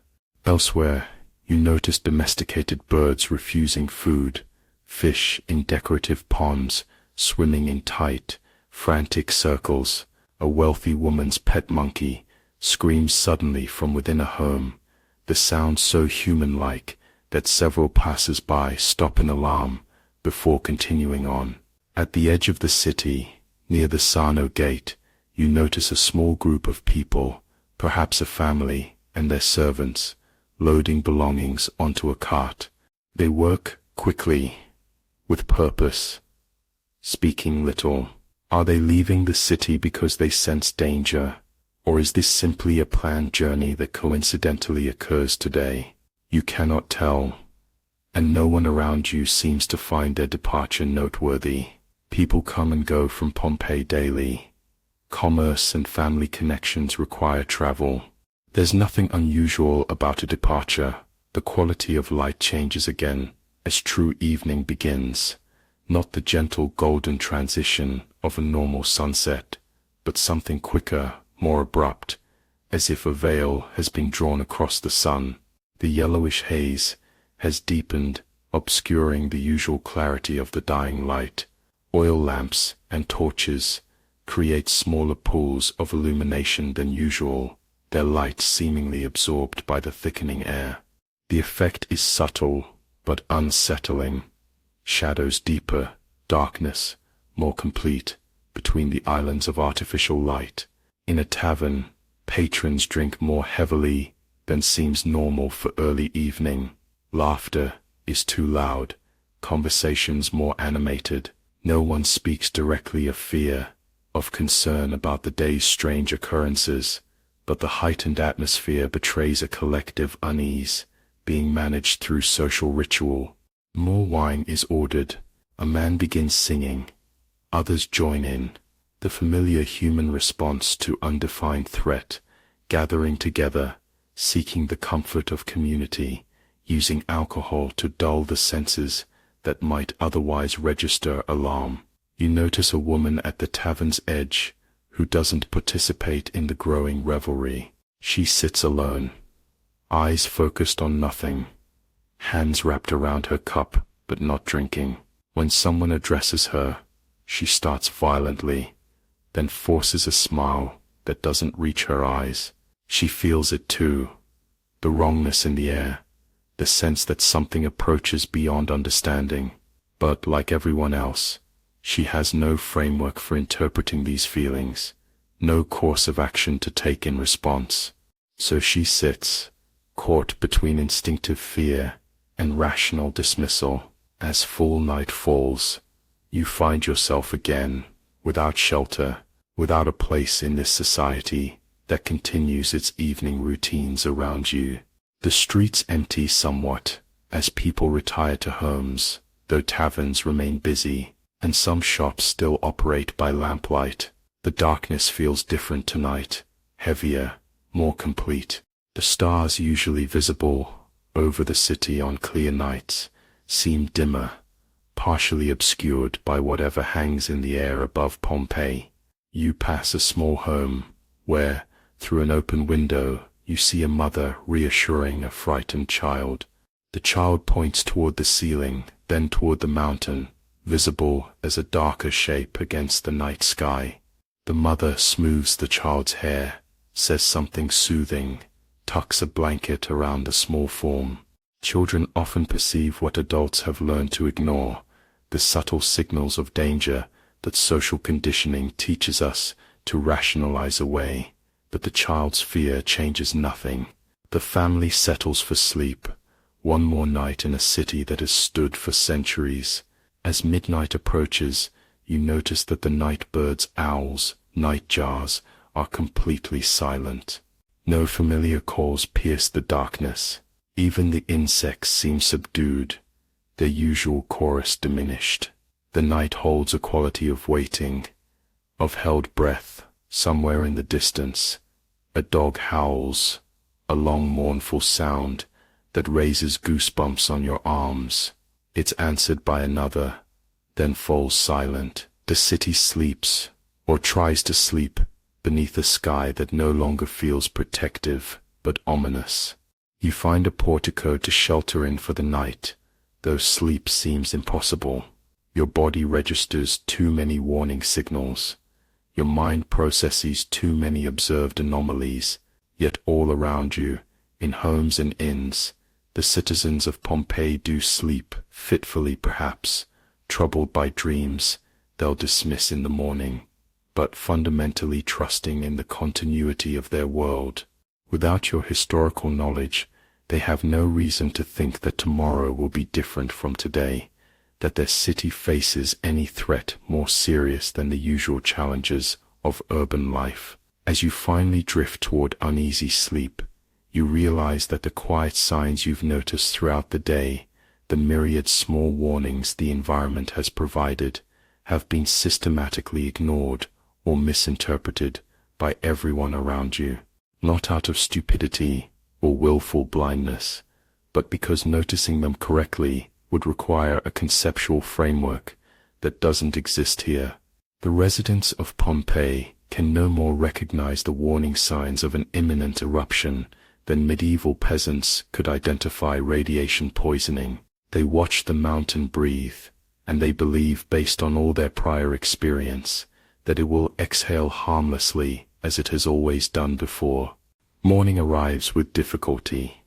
Elsewhere, you notice domesticated birds refusing food, fish in decorative ponds swimming in tight, frantic circles. A wealthy woman's pet monkey screams suddenly from within a home, the sound so human-like that several passers-by stop in alarm before continuing on. At the edge of the city, near the Sarno gate, you notice a small group of people, perhaps a family and their servants, loading belongings onto a cart. They work quickly, with purpose, speaking little. Are they leaving the city because they sense danger, or is this simply a planned journey that coincidentally occurs today? You cannot tell, and no one around you seems to find their departure noteworthy. People come and go from Pompeii daily. Commerce and family connections require travel. There's nothing unusual about a departure. The quality of light changes again as true evening begins. Not the gentle golden transition of a normal sunset, but something quicker, more abrupt, as if a veil has been drawn across the sun. The yellowish haze has deepened, obscuring the usual clarity of the dying light. Oil lamps and torches create smaller pools of illumination than usual, their light seemingly absorbed by the thickening air. The effect is subtle, but unsettling. Shadows deeper, darkness more complete between the islands of artificial light. In a tavern, patrons drink more heavily than seems normal for early evening. Laughter is too loud, conversations more animated. No one speaks directly of fear, of concern about the day's strange occurrences, but the heightened atmosphere betrays a collective unease, being managed through social ritual. More wine is ordered. A man begins singing. Others join in. The familiar human response to undefined threat, gathering together, seeking the comfort of community, using alcohol to dull the senses that might otherwise register alarm. You notice a woman at the tavern's edge who doesn't participate in the growing revelry. She sits alone, eyes focused on nothing, hands wrapped around her cup but not drinking. When someone addresses her, she starts violently, then forces a smile that doesn't reach her eyes. She feels it too, the wrongness in the air, the sense that something approaches beyond understanding. But like everyone else, she has no framework for interpreting these feelings, no course of action to take in response. So she sits, caught between instinctive fear and rational dismissal. As full night falls, you find yourself again, without shelter, without a place in this society that continues its evening routines around you. The streets empty somewhat, as people retire to homes, though taverns remain busy, and some shops still operate by lamplight. The darkness feels different tonight, heavier, more complete. The stars usually visible over the city on clear nights seem dimmer, partially obscured by whatever hangs in the air above Pompeii. You pass a small home, where, through an open window, you see a mother reassuring a frightened child. The child points toward the ceiling, then toward the mountain, visible as a darker shape against the night sky. The mother smooths the child's hair, says something soothing, tucks a blanket around the small form. Children often perceive what adults have learned to ignore, the subtle signals of danger that social conditioning teaches us to rationalize away. But the child's fear changes nothing. The family settles for sleep, one more night in a city that has stood for centuries. As midnight approaches, you notice that the night birds, owls, nightjars are completely silent. No familiar calls pierce the darkness. Even the insects seem subdued, their usual chorus diminished. The night holds a quality of waiting, of held breath. Somewhere in the distance, a dog howls, a long mournful sound that raises goosebumps on your arms. It's answered by another, then falls silent. The city sleeps, or tries to sleep, beneath a sky that no longer feels protective, but ominous. You find a portico to shelter in for the night, though sleep seems impossible. Your body registers too many warning signals. Your mind processes too many observed anomalies, yet all around you, in homes and inns, the citizens of Pompeii do sleep, fitfully perhaps, troubled by dreams they'll dismiss in the morning, but fundamentally trusting in the continuity of their world. Without your historical knowledge, they have no reason to think that tomorrow will be different from today, that their city faces any threat more serious than the usual challenges of urban life. As you finally drift toward uneasy sleep, you realize that the quiet signs you've noticed throughout the day, the myriad small warnings the environment has provided, have been systematically ignored or misinterpreted by everyone around you, not out of stupidity or willful blindness, but because noticing them correctly would require a conceptual framework that doesn't exist here. The residents of Pompeii can no more recognize the warning signs of an imminent eruption than medieval peasants could identify radiation poisoning. They watch the mountain breathe, and they believe, based on all their prior experience, that it will exhale harmlessly as it has always done before. Morning arrives with difficulty,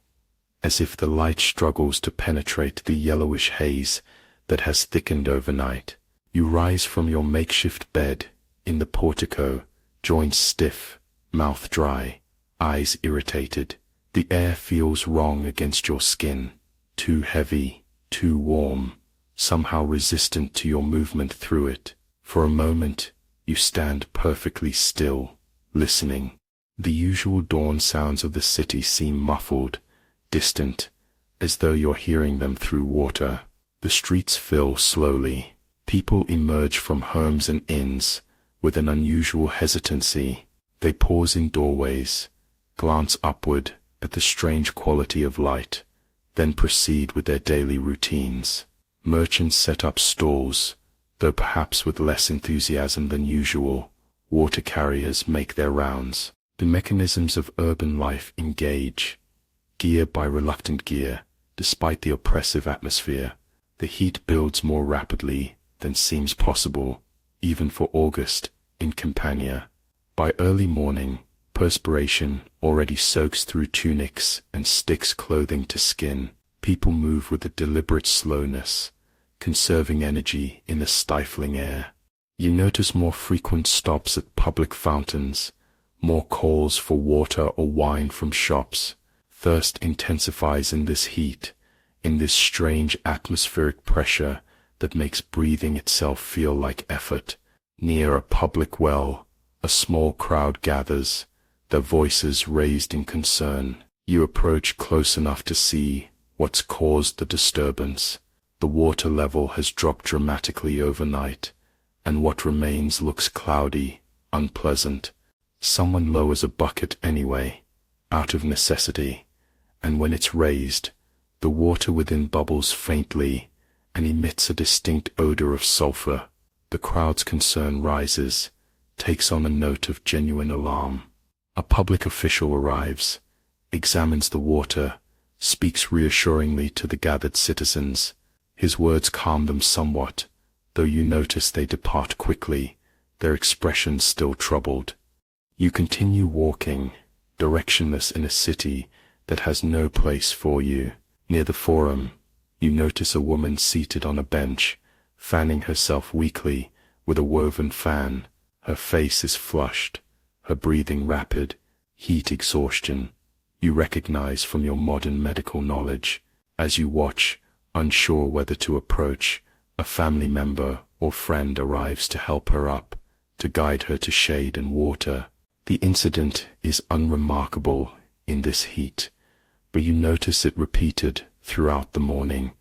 as if the light struggles to penetrate the yellowish haze that has thickened overnight. You rise from your makeshift bed in the portico, joints stiff, mouth dry, eyes irritated. The air feels wrong against your skin, too heavy, too warm, somehow resistant to your movement through it. For a moment, you stand perfectly still, listening. The usual dawn sounds of the city seem muffled, distant, as though you're hearing them through water. The streets fill slowly. People emerge from homes and inns with an unusual hesitancy. They pause in doorways, glance upward at the strange quality of light, then proceed with their daily routines. Merchants set up stalls, though perhaps with less enthusiasm than usual. Water carriers make their rounds. The mechanisms of urban life engage, gear by reluctant gear. Despite the oppressive atmosphere, the heat builds more rapidly than seems possible, even for August, in Campania. By early morning, perspiration already soaks through tunics and sticks clothing to skin. People move with a deliberate slowness, conserving energy in the stifling air. You notice more frequent stops at public fountains, more calls for water or wine from shops, Thirst intensifies in this heat, in this strange atmospheric pressure that makes breathing itself feel like effort. Near a public well, a small crowd gathers, their voices raised in concern. You approach close enough to see what's caused the disturbance. The water level has dropped dramatically overnight, and what remains looks cloudy, unpleasant. Someone lowers a bucket anyway, out of necessity, and when it's raised, the water within bubbles faintly and emits a distinct odor of sulfur. The crowd's concern rises, takes on a note of genuine alarm. A public official arrives, examines the water, speaks reassuringly to the gathered citizens. His words calm them somewhat, though you notice they depart quickly, their expressions still troubled. You continue walking, directionless in a city that has no place for you. Near the forum, you notice a woman seated on a bench, fanning herself weakly with a woven fan. Her face is flushed, her breathing rapid, heat exhaustion. You recognize from your modern medical knowledge. As you watch, unsure whether to approach, a family member or friend arrives to help her up, to guide her to shade and water. The incident is unremarkable in this heat, but you notice it repeated throughout the morning.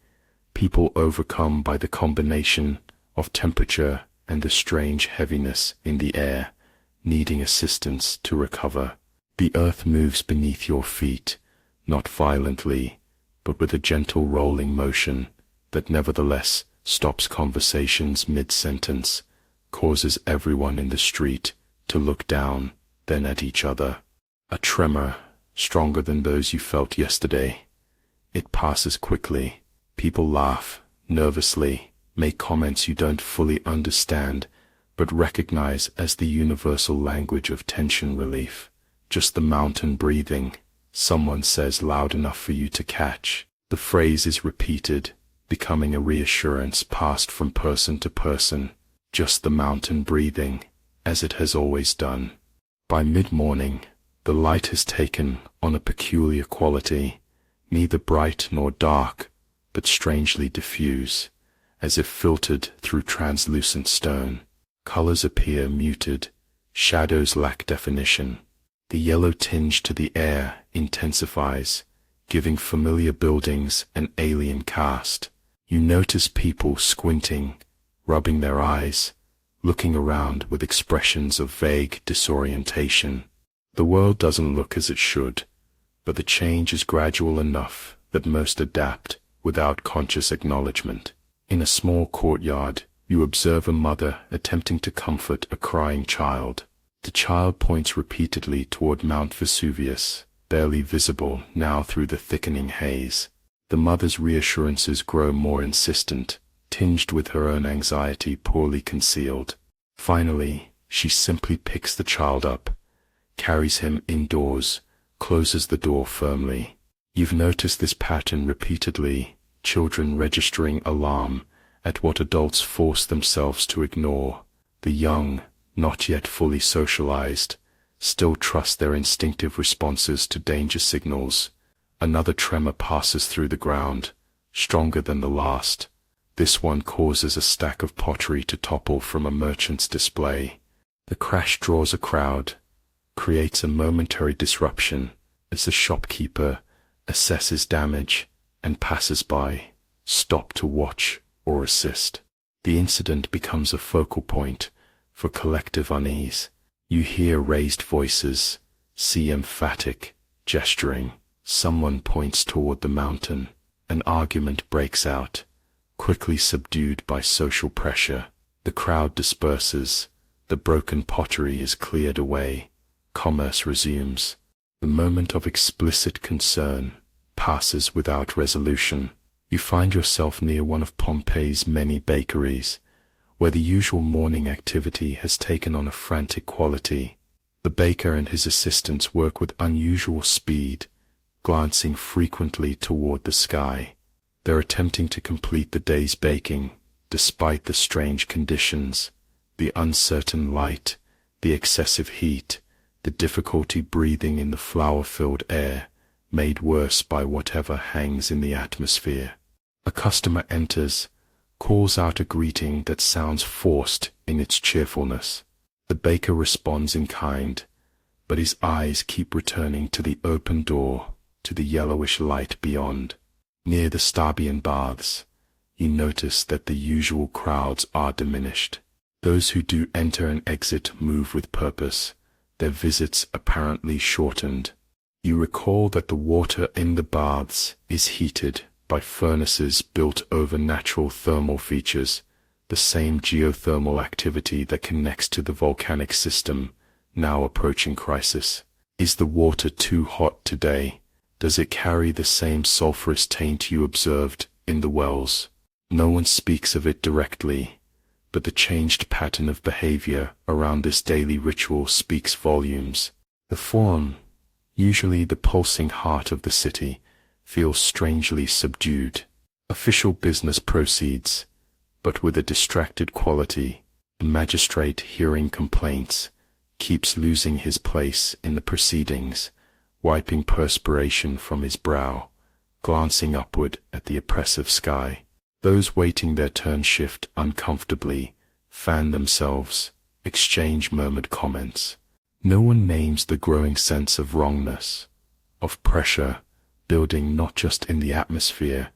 People overcome by the combination of temperature and the strange heaviness in the air, needing assistance to recover. The earth moves beneath your feet, not violently, but with a gentle rolling motion that nevertheless stops conversations mid-sentence, causes everyone in the street to look down, then at each other. A tremor, stronger than those you felt yesterday. It passes quickly. People laugh, nervously, make comments you don't fully understand, but recognize as the universal language of tension relief. Just the mountain breathing, someone says loud enough for you to catch. The phrase is repeated, becoming a reassurance passed from person to person. Just the mountain breathing, as it has always done. By mid-morning, the light has taken on a peculiar quality, neither bright nor dark, but strangely diffuse, as if filtered through translucent stone. Colors appear muted, shadows lack definition. The yellow tinge to the air intensifies, giving familiar buildings an alien cast. You notice people squinting, rubbing their eyes, looking around with expressions of vague disorientation. The world doesn't look as it should, but the change is gradual enough that most adapt without conscious acknowledgement. In a small courtyard, you observe a mother attempting to comfort a crying child. The child points repeatedly toward Mount Vesuvius, barely visible now through the thickening haze. The mother's reassurances grow more insistent, tinged with her own anxiety poorly concealed. Finally, she simply picks the child up, carries him indoors, closes the door firmly. You've noticed this pattern repeatedly, children registering alarm at what adults force themselves to ignore. The young, not yet fully socialized, still trust their instinctive responses to danger signals. Another tremor passes through the ground, stronger than the last. This one causes a stack of pottery to topple from a merchant's display. The crash draws a crowd, creates a momentary disruption as the shopkeeper assesses damage and passers-by stop to watch or assist. The incident becomes a focal point for collective unease. You hear raised voices, see emphatic gesturing. Someone points toward the mountain. An argument breaks out, quickly subdued by social pressure. The crowd disperses. The broken pottery is cleared away. Commerce resumes. The moment of explicit concern passes without resolution. You find yourself near one of Pompeii's many bakeries, where the usual morning activity has taken on a frantic quality. The baker and his assistants work with unusual speed, glancing frequently toward the sky. They're attempting to complete the day's baking, despite the strange conditions, the uncertain light, the excessive heat, the difficulty breathing in the flour-filled air. made worse by whatever hangs in the atmosphere. A customer enters, calls out a greeting that sounds forced in its cheerfulness. The baker responds in kind, but his eyes keep returning to the open door, to the yellowish light beyond. Near the Stabian baths, you notice that the usual crowds are diminished. Those who do enter and exit move with purpose, their visits apparently shortened. You recall that the water in the baths is heated by furnaces built over natural thermal features, the same geothermal activity that connects to the volcanic system, now approaching crisis. Is the water too hot today? Does it carry the same sulfurous taint you observed in the wells? No one speaks of it directly, but the changed pattern of behavior around this daily ritual speaks volumes. The Forum, usually the pulsing heart of the city, feels strangely subdued. Official business proceeds, but with a distracted quality. The magistrate hearing complaints keeps losing his place in the proceedings, wiping perspiration from his brow, glancing upward at the oppressive sky. Those waiting their turn shift uncomfortably, fan themselves, exchange murmured comments. No one names the growing sense of wrongness, of pressure, building not just in the atmosphere,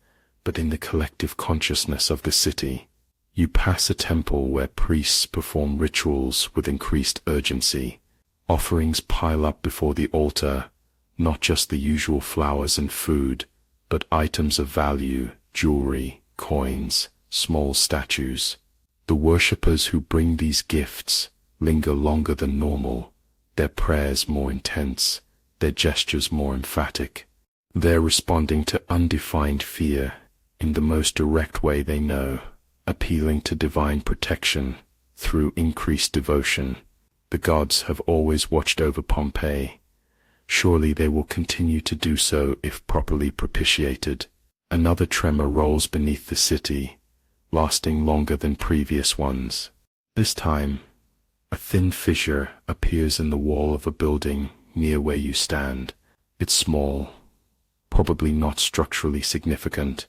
but in the collective consciousness of the city. You pass a temple where priests perform rituals with increased urgency. Offerings pile up before the altar, not just the usual flowers and food, but items of value, jewelry, coins, small statues. The worshippers who bring these gifts linger longer than normal, their prayers more intense, their gestures more emphatic. They're responding to undefined fear in the most direct way they know, appealing to divine protection through increased devotion. The gods have always watched over Pompeii. Surely they will continue to do so if properly propitiated. Another tremor rolls beneath the city, lasting longer than previous ones. This time, a thin fissure appears in the wall of a building near where you stand. It's small, probably not structurally significant,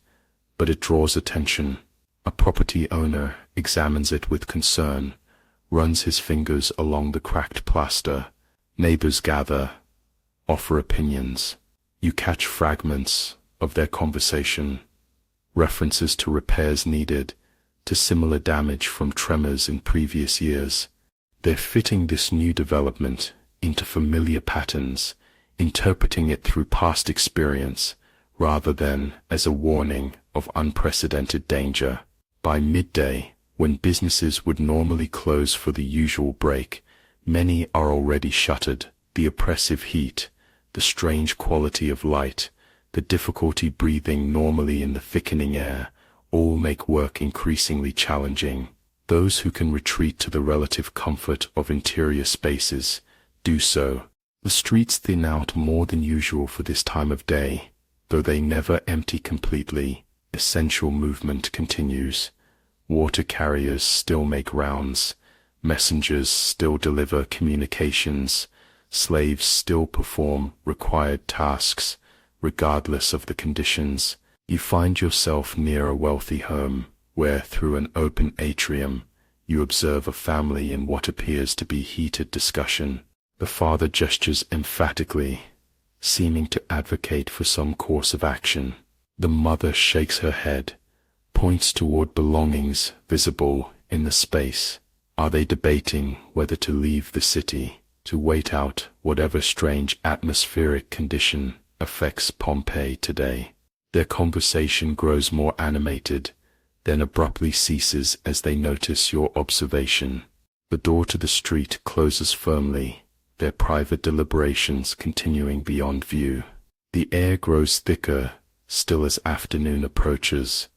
but it draws attention. A property owner examines it with concern, runs his fingers along the cracked plaster. Neighbors gather, offer opinions. You catch fragments of their conversation, references to repairs needed, to similar damage from tremors in previous years. They're fitting this new development into familiar patterns, interpreting it through past experience, rather than as a warning of unprecedented danger. By midday, when businesses would normally close for the usual break, many are already shuttered. The oppressive heat, the strange quality of light, the difficulty breathing normally in the thickening air, all make work increasingly challenging. Those who can retreat to the relative comfort of interior spaces do so. The streets thin out more than usual for this time of day, though they never empty completely. Essential movement continues. Water carriers still make rounds, messengers still deliver communications, slaves still perform required tasks, regardless of the conditions. You find yourself near a wealthy home, where through an open atrium, you observe a family in what appears to be heated discussion. The father gestures emphatically, seeming to advocate for some course of action. The mother shakes her head, points toward belongings visible in the space. Are they debating whether to leave the city, to wait out whatever strange atmospheric condition affects Pompeii today? Their conversation grows more animated, then abruptly ceases as they notice your observation. The door to the street closes firmly, their private deliberations continuing beyond view. The air grows thicker, still as afternoon approaches,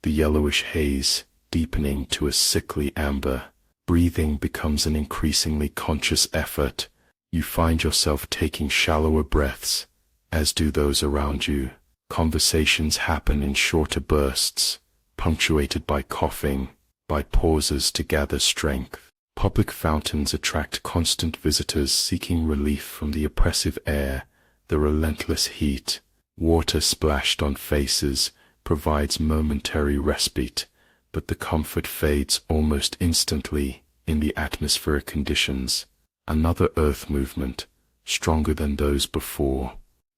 the yellowish haze deepening to a sickly amber. Breathing becomes an increasingly conscious effort. You find yourself taking shallower breaths, as do those around you. Conversations happen in shorter bursts, punctuated by coughing, by pauses to gather strength. Public fountains attract constant visitors seeking relief from the oppressive air The relentless heat, water splashed on faces, provides momentary respite, but the comfort fades almost instantly in the atmospheric conditions. Another earth movement, stronger than those before.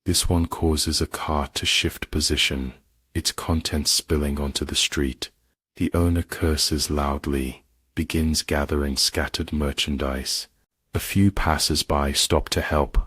This one causes a car to shift position, its contents spilling onto the street. The owner curses loudly, begins gathering scattered merchandise. A few passers-by stop to help,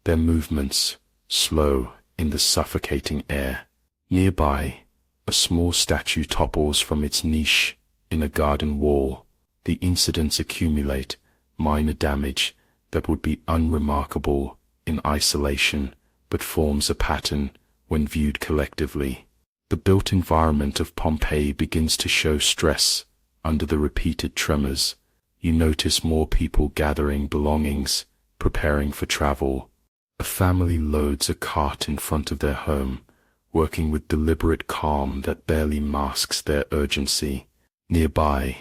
their movements slow in the suffocating air. Nearby, a small statue topples from its niche in a garden wall. The incidents accumulate, minor damage that would be unremarkable in isolation, but forms a pattern when viewed collectively. The built environment of Pompeii begins to show stress under the repeated tremors. You notice more people gathering belongings, preparing for travel. A family loads a cart in front of their home, working with deliberate calm that barely masks their urgency. Nearby,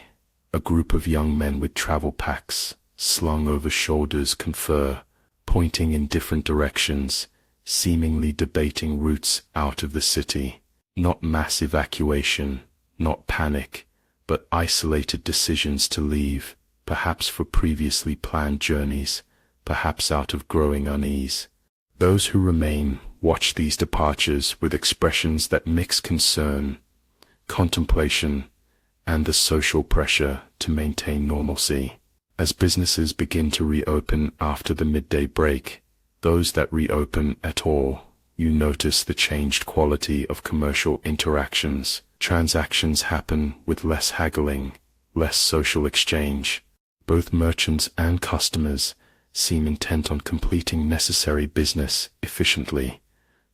a group of young men with travel packs slung over shoulders confer, pointing in different directions, seemingly debating routes out of the city. Not mass evacuation, not panic, but isolated decisions to leave, perhaps for previously planned journeys, perhaps out of growing unease. Those who remain watch these departures with expressions that mix concern, contemplation, and the social pressure to maintain normalcy. As businesses begin to reopen after the midday break, those that reopen at all, you notice the changed quality of commercial interactions. Transactions happen with less haggling, less social exchange. Both merchants and customers seem intent on completing necessary business efficiently,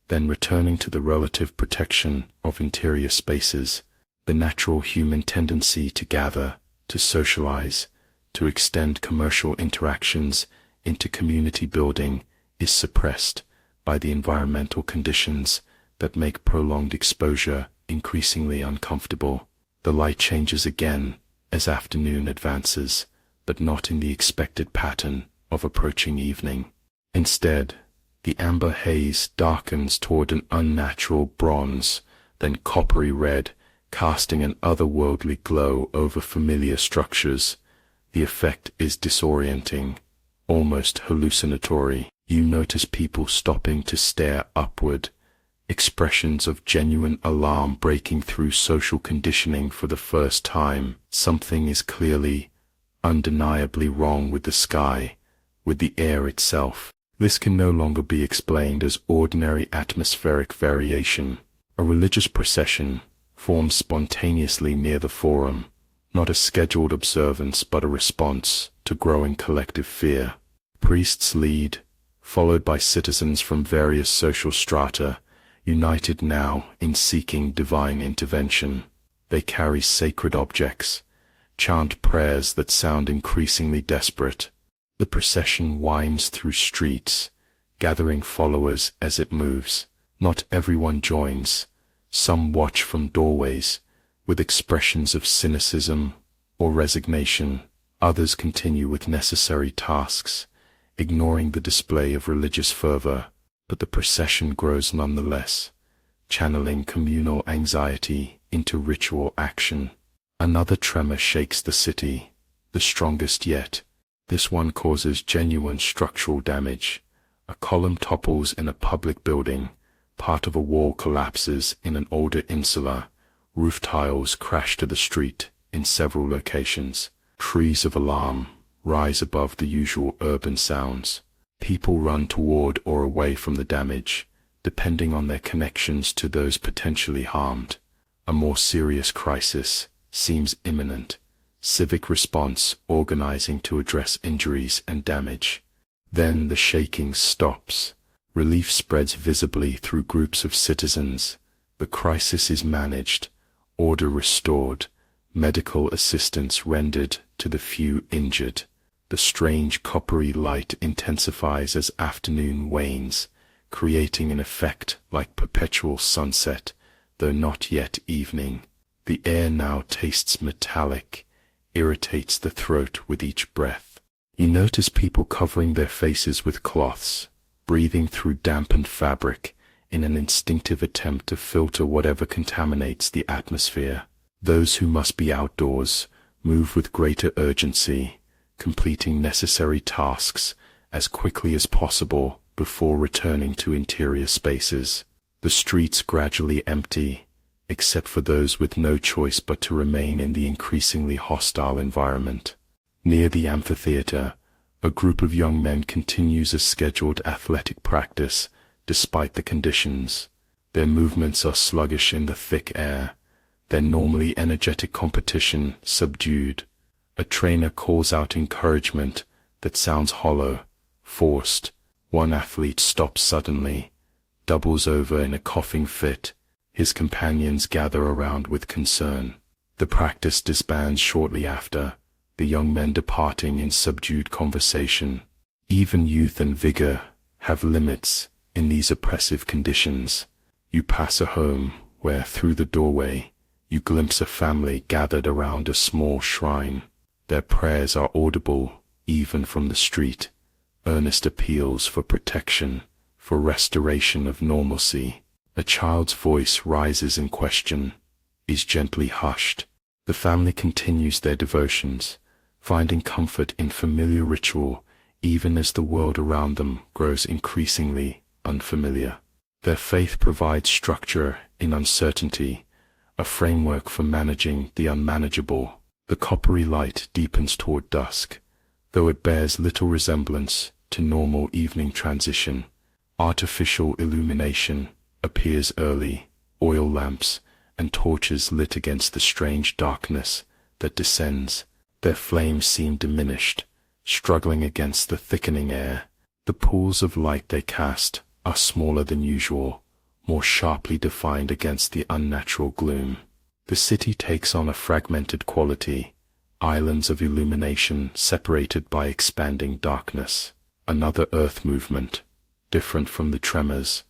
then returning to the relative protection of interior spaces. The natural human tendency to gather, to socialize, to extend commercial interactions into community building is suppressed by the environmental conditions that make prolonged exposure increasingly uncomfortable. The light changes again as afternoon advances, but not in the expected pattern of approaching evening. Instead, the amber haze darkens toward an unnatural bronze, then coppery red, casting an otherworldly glow over familiar structures. The effect is disorienting, almost hallucinatory. You notice people stopping to stare upward, expressions of genuine alarm breaking through social conditioning for the first time. Something is clearly, undeniably wrong with the sky, with the air itself. This can no longer be explained as ordinary atmospheric variation. A religious procession forms spontaneously near the forum, not a scheduled observance but a response to growing collective fear. Priests lead, followed by citizens from various social strata, united now in seeking divine intervention. They carry sacred objects, chant prayers that sound increasingly desperate. The procession winds through streets, gathering followers as it moves. Not everyone joins. Some watch from doorways, with expressions of cynicism or resignation. Others continue with necessary tasks, ignoring the display of religious fervor. But the procession grows nonetheless, channeling communal anxiety into ritual action. Another tremor shakes the city, the strongest yet. This one causes genuine structural damage. A column topples in a public building, part of a wall collapses in an older insula, roof tiles crash to the street in several locations. Trees of alarm rise above the usual urban sounds. People run toward or away from the damage, depending on their connections to those potentially harmed. A more serious crisis seems imminent. Civic response organizing to address injuries and damage. Then the shaking stops. Relief spreads visibly through groups of citizens. The crisis is managed, order restored, medical assistance rendered to the few injured. The strange coppery light intensifies as afternoon wanes, creating an effect like perpetual sunset, though not yet evening. The air now tastes metallic, irritates the throat with each breath. You notice people covering their faces with cloths, breathing through dampened fabric in an instinctive attempt to filter whatever contaminates the atmosphere. Those who must be outdoors move with greater urgency, completing necessary tasks as quickly as possible before returning to interior spaces. The streets gradually empty, except for those with no choice but to remain in the increasingly hostile environment. Near the amphitheater, a group of young men continues a scheduled athletic practice despite the conditions. Their movements are sluggish in the thick air, their normally energetic competition subdued. A trainer calls out encouragement that sounds hollow, forced. One athlete stops suddenly, doubles over in a coughing fit. His companions gather around with concern. The practice disbands shortly after, the young men departing in subdued conversation. Even youth and vigor have limits in these oppressive conditions. You pass a home where, through the doorway, you glimpse a family gathered around a small shrine. Their prayers are audible even from the street, earnest appeals for protection, for restoration of normalcy. A child's voice rises in question, is gently hushed. The family continues their devotions, finding comfort in familiar ritual even as the world around them grows increasingly unfamiliar. Their faith provides structure in uncertainty, a framework for managing the unmanageable. The coppery light deepens toward dusk, though it bears little resemblance to normal evening transition. Artificial illumination appears early, oil lamps and torches lit against the strange darkness that descends. Their flames seem diminished, struggling against the thickening air. The pools of light they cast are smaller than usual, more sharply defined against the unnatural gloom. The city takes on a fragmented quality, islands of illumination separated by expanding darkness. Another earth movement, different from the tremors,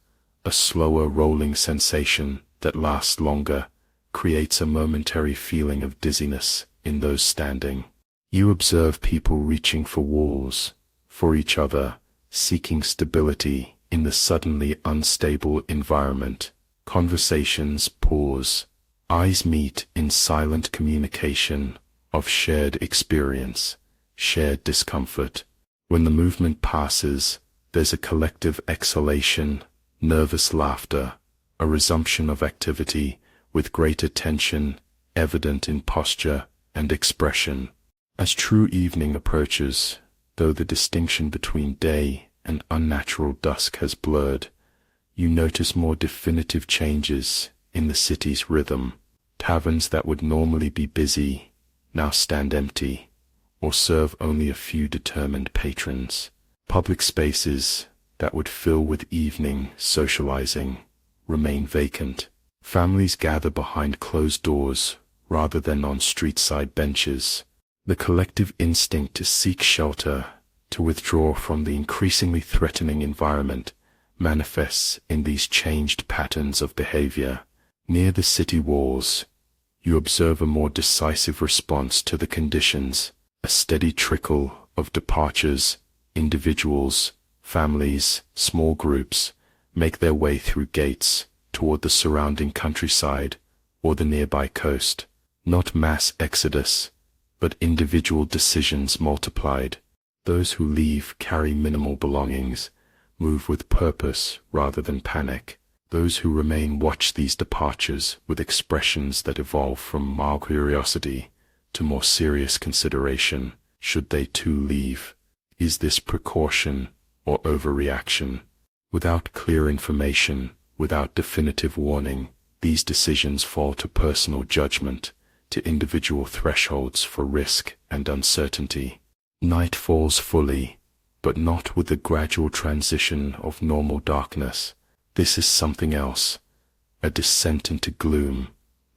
a slower rolling sensation that lasts longer, creates a momentary feeling of dizziness in those standing. You observe people reaching for walls, for each other, seeking stability in the suddenly unstable environment. Conversations pause, eyes meet in silent communication of shared experience, shared discomfort. When the movement passes, there's a collective exhalation, nervous laughter, a resumption of activity with greater tension evident in posture and expression. As true evening approaches, though the distinction between day and unnatural dusk has blurred, you notice more definitive changes in the city's rhythm. Taverns that would normally be busy now stand empty, or serve only a few determined patrons. Public spaces that would fill with evening socializing remain vacant. Families gather behind closed doors rather than on street-side benches. The collective instinct to seek shelter, to withdraw from the increasingly threatening environment, manifests in these changed patterns of behavior. Near the city walls, you observe a more decisive response to the conditions, a steady trickle of departures. Individuals, families, small groups make their way through gates toward the surrounding countryside or the nearby coast. Not mass exodus, but individual decisions multiplied. Those who leave carry minimal belongings, move with purpose rather than panic. Those who remain watch these departures with expressions that evolve from mild curiosity to more serious consideration. Should they too leave? Is this precaution or overreaction? Without clear information, without definitive warning, these decisions fall to personal judgment, to individual thresholds for risk and uncertainty. Night falls fully, but not with the gradual transition of normal darkness. This is something else, a descent into gloom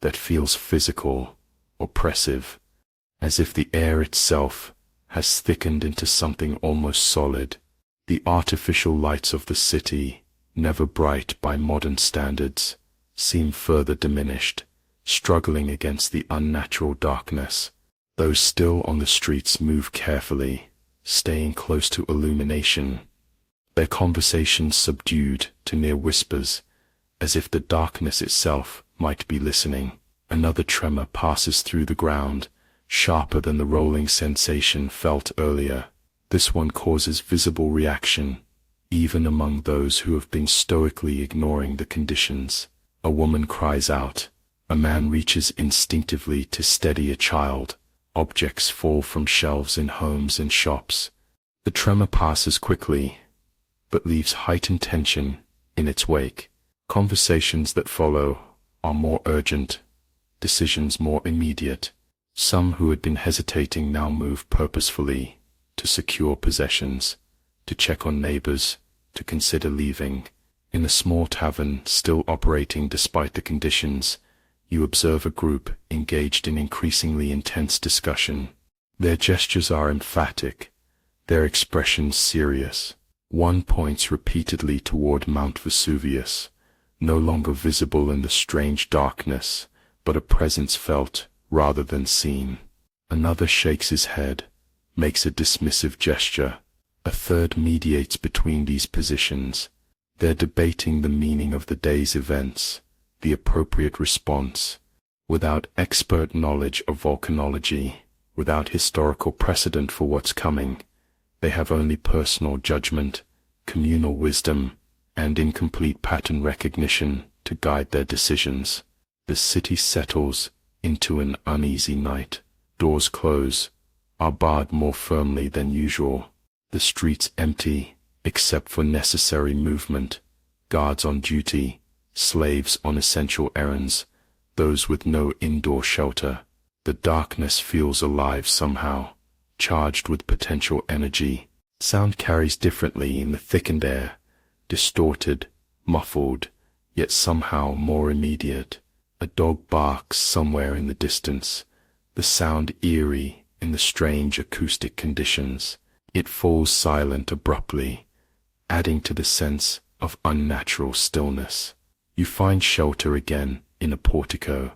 that feels physical, oppressive, as if the air itself has thickened into something almost solid. The artificial lights of the city, never bright by modern standards, seem further diminished, struggling against the unnatural darkness. Those still on the streets move carefully, staying close to illumination, their conversations subdued to near whispers, as if the darkness itself might be listening. Another tremor passes through the ground, sharper than the rolling sensation felt earlier. This one causes visible reaction, even among those who have been stoically ignoring the conditions. A woman cries out. A man reaches instinctively to steady a child. Objects fall from shelves in homes and shops. The tremor passes quickly, but leaves heightened tension in its wake. Conversations that follow are more urgent, decisions more immediate. Some who had been hesitating now move purposefully to secure possessions, to check on neighbors, to consider leaving. In a small tavern still operating despite the conditions, you observe a group engaged in increasingly intense discussion. Their gestures are emphatic, their expressions serious. One points repeatedly toward Mount Vesuvius, no longer visible in the strange darkness, but a presence felt rather than seen. Another shakes his head, makes a dismissive gesture. A third mediates between these positions. They're debating the meaning of the day's events, the appropriate response. Without expert knowledge of volcanology, without historical precedent for what's coming, they have only personal judgment, communal wisdom, and incomplete pattern recognition to guide their decisions. The city settles into an uneasy night. Doors close, are barred more firmly than usual. The streets empty, except for necessary movement. Guards on duty, slaves on essential errands, those with no indoor shelter. The darkness feels alive somehow, charged with potential energy. Sound carries differently in the thickened air, distorted, muffled, yet somehow more immediate. A dog barks somewhere in the distance, the sound eerie in the strange acoustic conditions. It falls silent abruptly, adding to the sense of unnatural stillness. You find shelter again in a portico,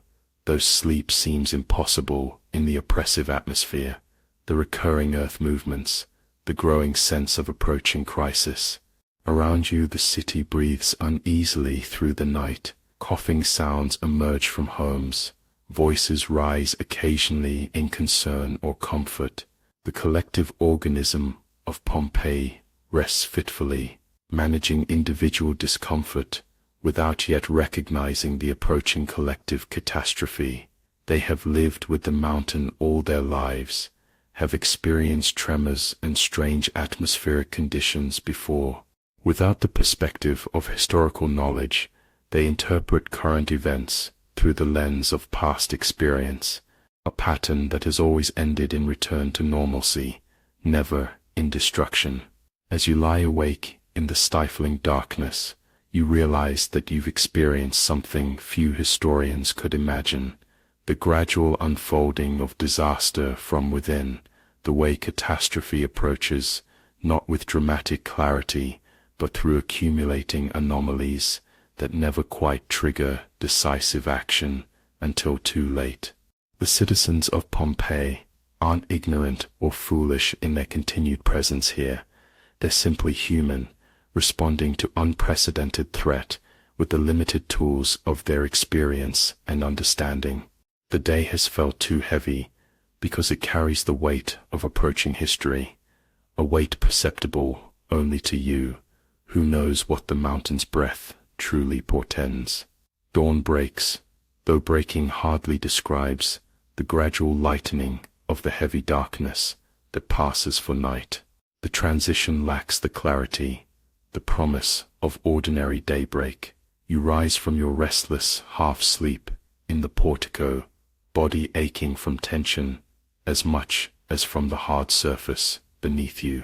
though sleep seems impossible in the oppressive atmosphere. The recurring earth movements, the growing sense of approaching crisis. Around you the city breathes uneasily through the night. Coughing sounds emerge from homes. Voices rise occasionally in concern or comfort. The collective organism of Pompeii rests fitfully, managing individual discomfort without yet recognizing the approaching collective catastrophe. They have lived with the mountain all their lives, have experienced tremors and strange atmospheric conditions before. Without the perspective of historical knowledge, they interpret current events through the lens of past experience, a pattern that has always ended in return to normalcy, never in destruction. As you lie awake in the stifling darkness, you realize that you've experienced something few historians could imagine, the gradual unfolding of disaster from within, the way catastrophe approaches, not with dramatic clarity, but through accumulating anomalies that never quite trigger decisive action until too late. The citizens of Pompeii aren't ignorant or foolish in their continued presence here. They're simply human, responding to unprecedented threat with the limited tools of their experience and understanding. The day has felt too heavy because it carries the weight of approaching history, a weight perceptible only to you, who knows what the mountain's breath truly portends. Dawn breaks, though breaking hardly describes the gradual lightening of the heavy darkness that passes for night. The transition lacks the clarity, the promise of ordinary daybreak. You rise from your restless half-sleep in the portico, body aching from tension as much as from the hard surface beneath you.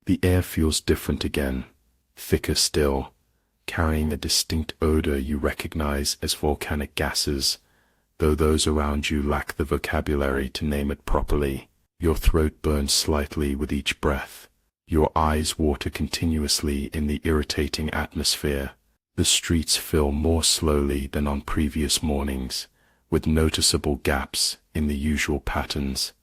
The air feels different again, thicker still, carrying a distinct odor you recognize as volcanic gases, though those around you lack the vocabulary to name it properly. Your throat burns slightly with each breath. Your eyes water continuously in the irritating atmosphere. The streets fill more slowly than on previous mornings, with noticeable gaps in the usual patterns.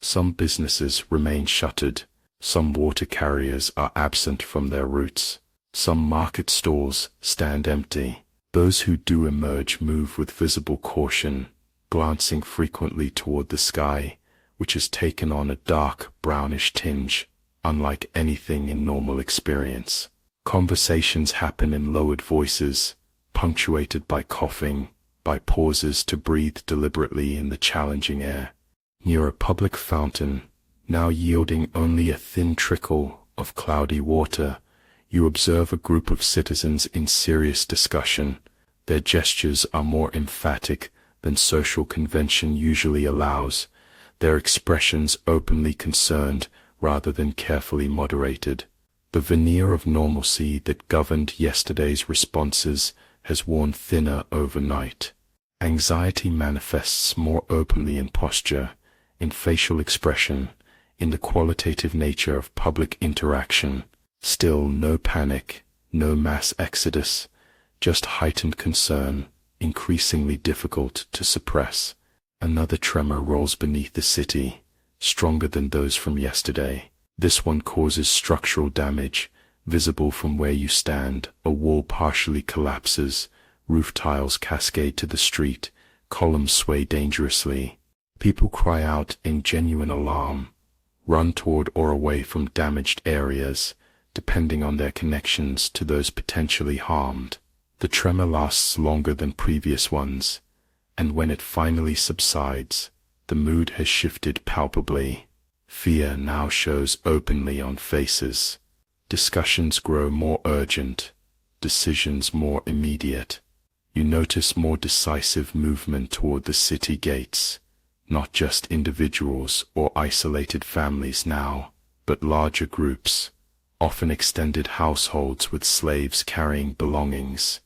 Some businesses remain shuttered, some water carriers are absent from their routes. Some market stalls stand empty. Those who do emerge move with visible caution, glancing frequently toward the sky, which has taken on a dark brownish tinge, unlike anything in normal experience. Conversations happen in lowered voices, punctuated by coughing, by pauses to breathe deliberately in the challenging air. Near a public fountain, now yielding only a thin trickle of cloudy water, you observe a group of citizens in serious discussion. Their gestures are more emphatic than social convention usually allows, their expressions openly concerned rather than carefully moderated. The veneer of normalcy that governed yesterday's responses has worn thinner overnight. Anxiety manifests more openly in posture, in facial expression, in the qualitative nature of public interaction. Still no panic, no mass exodus, just heightened concern, increasingly difficult to suppress. Another tremor rolls beneath the city, stronger than those from yesterday. This one causes structural damage, visible from where you stand. A wall partially collapses, roof tiles cascade to the street, columns sway dangerously. People cry out in genuine alarm, run toward or away from damaged areas, depending on their connections to those potentially harmed. The tremor lasts longer than previous ones, and when it finally subsides, the mood has shifted palpably. Fear now shows openly on faces. Discussions grow more urgent, decisions more immediate. You notice more decisive movement toward the city gates, not just individuals or isolated families now, but larger groups, often extended households with slaves carrying belongings.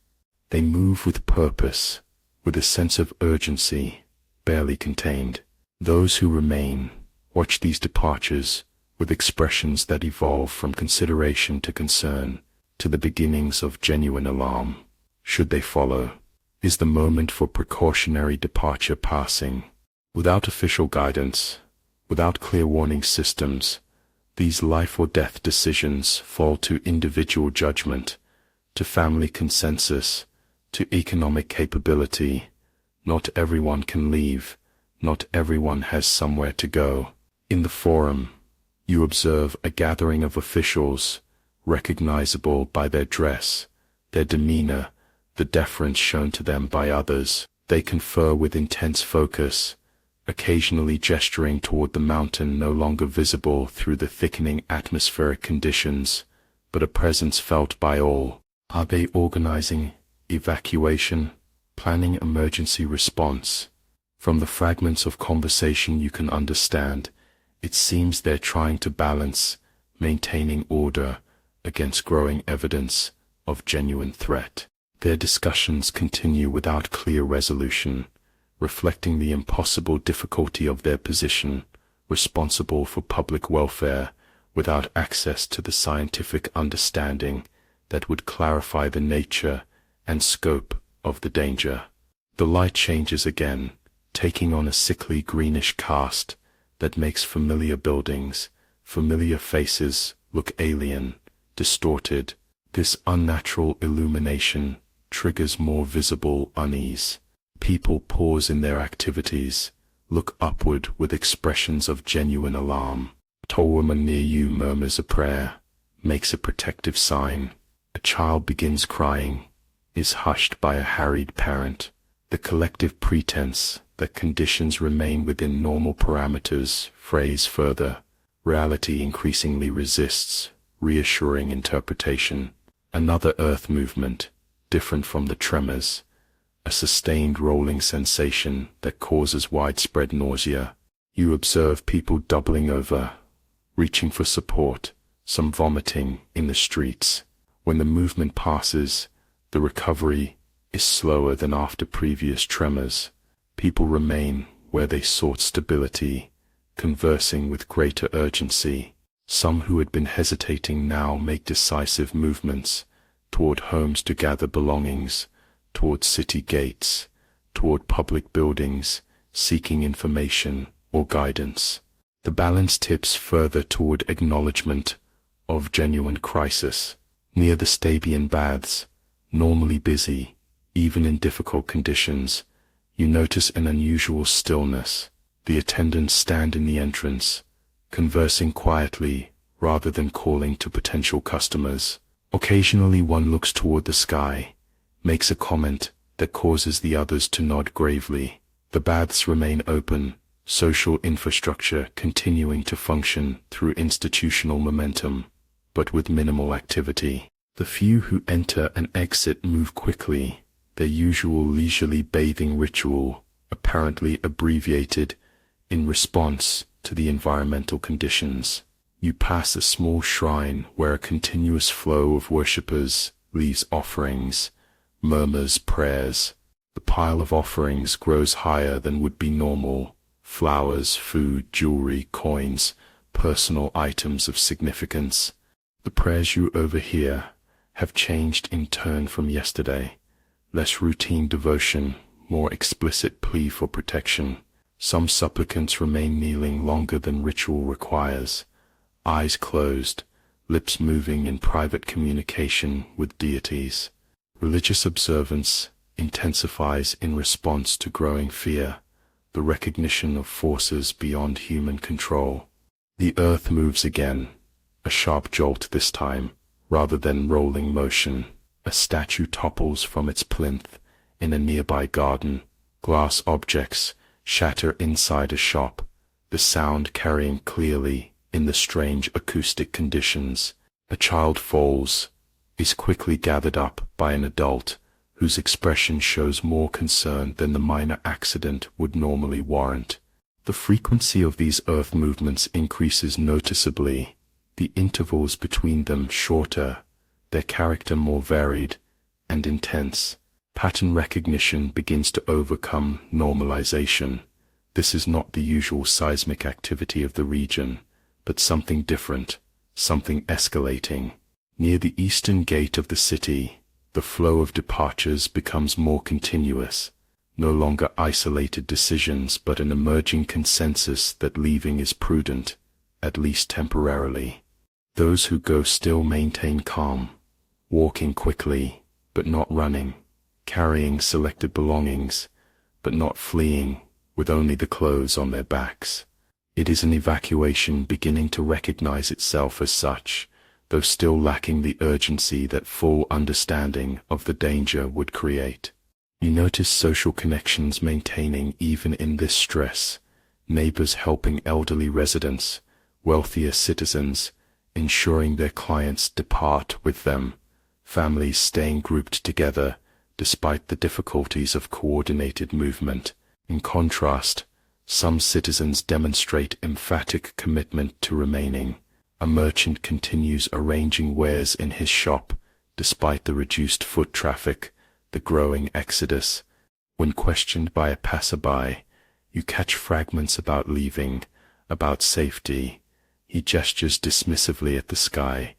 They move with purpose, with a sense of urgency, barely contained. Those who remain watch these departures with expressions that evolve from consideration to concern, to the beginnings of genuine alarm. Should they follow? Is the moment for precautionary departure passing? Without official guidance, without clear warning systems, these life or death decisions fall to individual judgment, to family consensus, to economic capability. Not everyone can leave, not everyone has somewhere to go. In the forum, you observe a gathering of officials, recognizable by their dress, their demeanor, the deference shown to them by others. They confer with intense focus, occasionally gesturing toward the mountain no longer visible through the thickening atmospheric conditions, but a presence felt by all. Are they organizing evacuation, planning emergency response? From the fragments of conversation you can understand, it seems they're trying to balance maintaining order against growing evidence of genuine threat. Their discussions continue without clear resolution, reflecting the impossible difficulty of their position, responsible for public welfare, without access to the scientific understanding that would clarify the nature and scope of the danger. The light changes again, taking on a sickly greenish cast that makes familiar buildings, familiar faces look alien, distorted. This unnatural illumination triggers more visible unease. People pause in their activities, look upward with expressions of genuine alarm. A tall woman near you murmurs a prayer, makes a protective sign. A child begins crying, is hushed by a harried parent. The collective pretense that conditions remain within normal parameters frays further. Reality increasingly resists reassuring interpretation. Another earth movement, different from the tremors, a sustained rolling sensation that causes widespread nausea. You observe people doubling over, reaching for support, some vomiting in the streets. When the movement passes, the recovery is slower than after previous tremors. People remain where they sought stability, conversing with greater urgency. Some who had been hesitating now make decisive movements toward homes to gather belongings, toward city gates, toward public buildings, seeking information or guidance. The balance tips further toward acknowledgement of genuine crisis. Near the Stabian baths, normally busy, even in difficult conditions, you notice an unusual stillness. The attendants stand in the entrance, conversing quietly rather than calling to potential customers. Occasionally one looks toward the sky, makes a comment that causes the others to nod gravely. The baths remain open, social infrastructure continuing to function through institutional momentum, but with minimal activity. The few who enter and exit move quickly, their usual leisurely bathing ritual apparently abbreviated in response to the environmental conditions. You pass a small shrine where a continuous flow of worshippers leaves offerings, murmurs prayers. The pile of offerings grows higher than would be normal. Flowers, food, jewelry, coins, personal items of significance. The prayers you overhear have changed in turn from yesterday. Less routine devotion, more explicit plea for protection. Some supplicants remain kneeling longer than ritual requires, eyes closed, lips moving in private communication with deities. Religious observance intensifies in response to growing fear, the recognition of forces beyond human control. The earth moves again, a sharp jolt this time, rather than rolling motion. A statue topples from its plinth in a nearby garden. Glass objects shatter inside a shop, the sound carrying clearly in the strange acoustic conditions. A child falls, is quickly gathered up by an adult whose expression shows more concern than the minor accident would normally warrant. The frequency of these earth movements increases noticeably, the intervals between them shorter, their character more varied and intense. Pattern recognition begins to overcome normalization. This is not the usual seismic activity of the region, but something different, something escalating. Near the eastern gate of the city, the flow of departures becomes more continuous, no longer isolated decisions but an emerging consensus that leaving is prudent, at least temporarily. Those who go still maintain calm, walking quickly, but not running, carrying selected belongings, but not fleeing, with only the clothes on their backs. It is an evacuation beginning to recognize itself as such, though still lacking the urgency that full understanding of the danger would create. You notice social connections maintaining even in this stress, neighbors helping elderly residents, wealthier citizens, ensuring their clients depart with them, families staying grouped together despite the difficulties of coordinated movement. In contrast, some citizens demonstrate emphatic commitment to remaining. A merchant continues arranging wares in his shop, despite the reduced foot traffic, the growing exodus. When questioned by a passerby, you catch fragments about leaving, about safety. He gestures dismissively at the sky,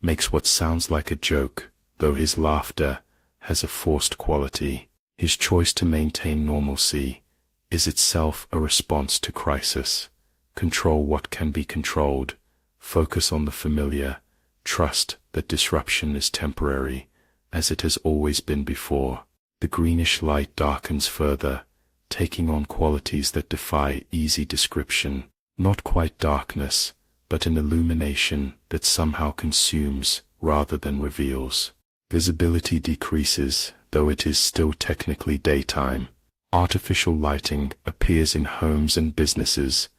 makes what sounds like a joke, though his laughter has a forced quality. His choice to maintain normalcy is itself a response to crisis. Control what can be controlled. Focus on the familiar, trust that disruption is temporary, as it has always been before. The greenish light darkens further, taking on qualities that defy easy description. Not quite darkness, but an illumination that somehow consumes rather than reveals. Visibility decreases, though it is still technically daytime. Artificial lighting appears in homes and businesses,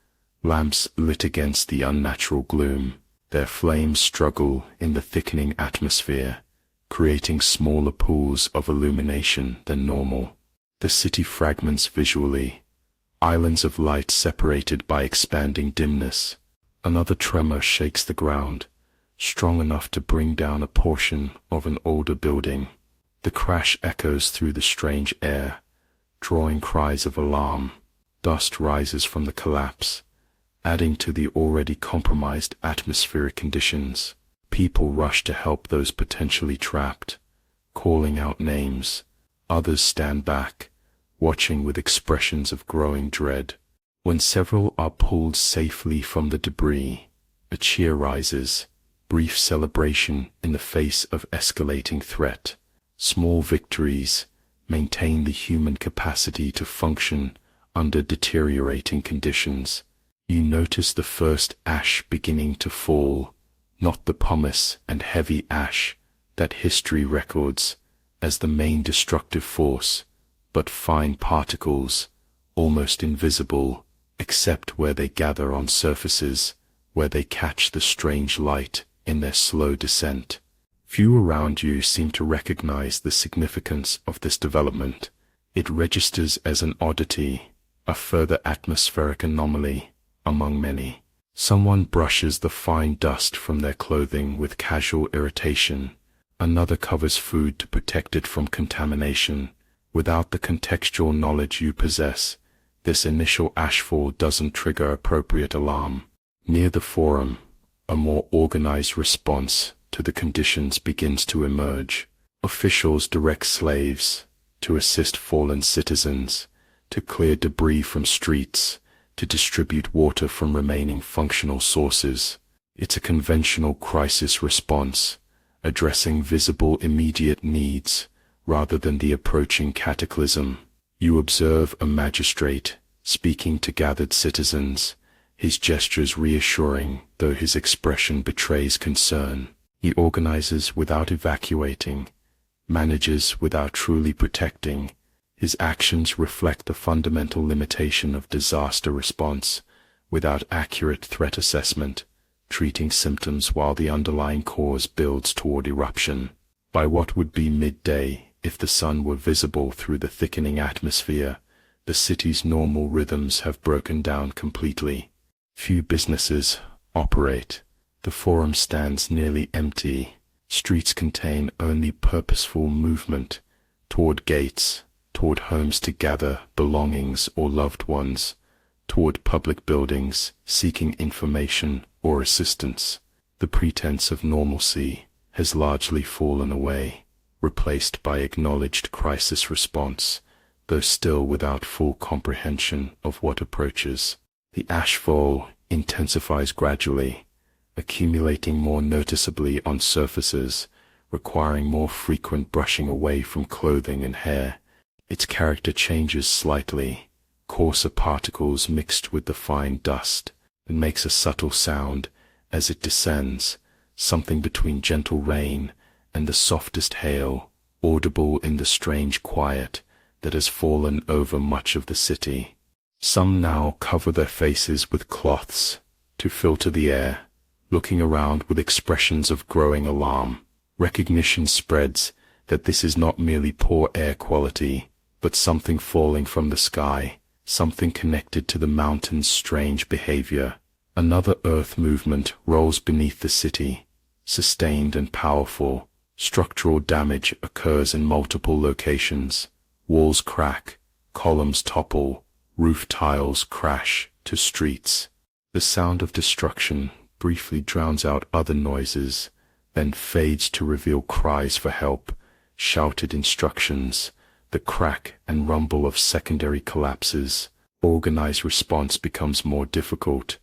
lamps lit against the unnatural gloom. Their flames struggle in the thickening atmosphere, creating smaller pools of illumination than normal. The city fragments visually, islands of light separated by expanding dimness. Another tremor shakes the ground, strong enough to bring down a portion of an older building. The crash echoes through the strange air, drawing cries of alarm. Dust rises from the collapse, adding to the already compromised atmospheric conditions. People rush to help those potentially trapped, calling out names. Others stand back, watching with expressions of growing dread. When several are pulled safely from the debris, a cheer rises, brief celebration in the face of escalating threat. Small victories maintain the human capacity to function under deteriorating conditions. You notice the first ash beginning to fall, not the pumice and heavy ash that history records as the main destructive force, but fine particles, almost invisible, except where they gather on surfaces, where they catch the strange light in their slow descent. Few around you seem to recognize the significance of this development. It registers as an oddity, a further atmospheric anomaly among many. Someone brushes the fine dust from their clothing with casual irritation. Another covers food to protect it from contamination. Without the contextual knowledge you possess, this initial ashfall doesn't trigger appropriate alarm. Near the forum, a more organized response to the conditions begins to emerge. Officials direct slaves to assist fallen citizens, to clear debris from streets, to distribute water from remaining functional sources. It's a conventional crisis response, addressing visible immediate needs rather than the approaching cataclysm. You observe a magistrate speaking to gathered citizens, his gestures reassuring though his expression betrays concern. He organizes without evacuating, manages without truly protecting. His actions reflect the fundamental limitation of disaster response without accurate threat assessment, treating symptoms while the underlying cause builds toward eruption. By what would be midday, if the sun were visible through the thickening atmosphere, the city's normal rhythms have broken down completely. Few businesses operate. The forum stands nearly empty. Streets contain only purposeful movement toward gates, toward homes to gather belongings or loved ones, toward public buildings seeking information or assistance. The pretense of normalcy has largely fallen away, replaced by acknowledged crisis response, though still without full comprehension of what approaches. The ashfall intensifies gradually, accumulating more noticeably on surfaces, requiring more frequent brushing away from clothing and hair. Its character changes slightly, coarser particles mixed with the fine dust, and makes a subtle sound as it descends, something between gentle rain and the softest hail, audible in the strange quiet that has fallen over much of the city. Some now cover their faces with cloths to filter the air, looking around with expressions of growing alarm. Recognition spreads that this is not merely poor air quality, but something falling from the sky, something connected to the mountain's strange behavior. Another earth movement rolls beneath the city, sustained and powerful. Structural damage occurs in multiple locations. Walls crack, columns topple, roof tiles crash to streets. The sound of destruction briefly drowns out other noises, then fades to reveal cries for help, shouted instructions, the crack and rumble of secondary collapses. Organized response becomes more difficult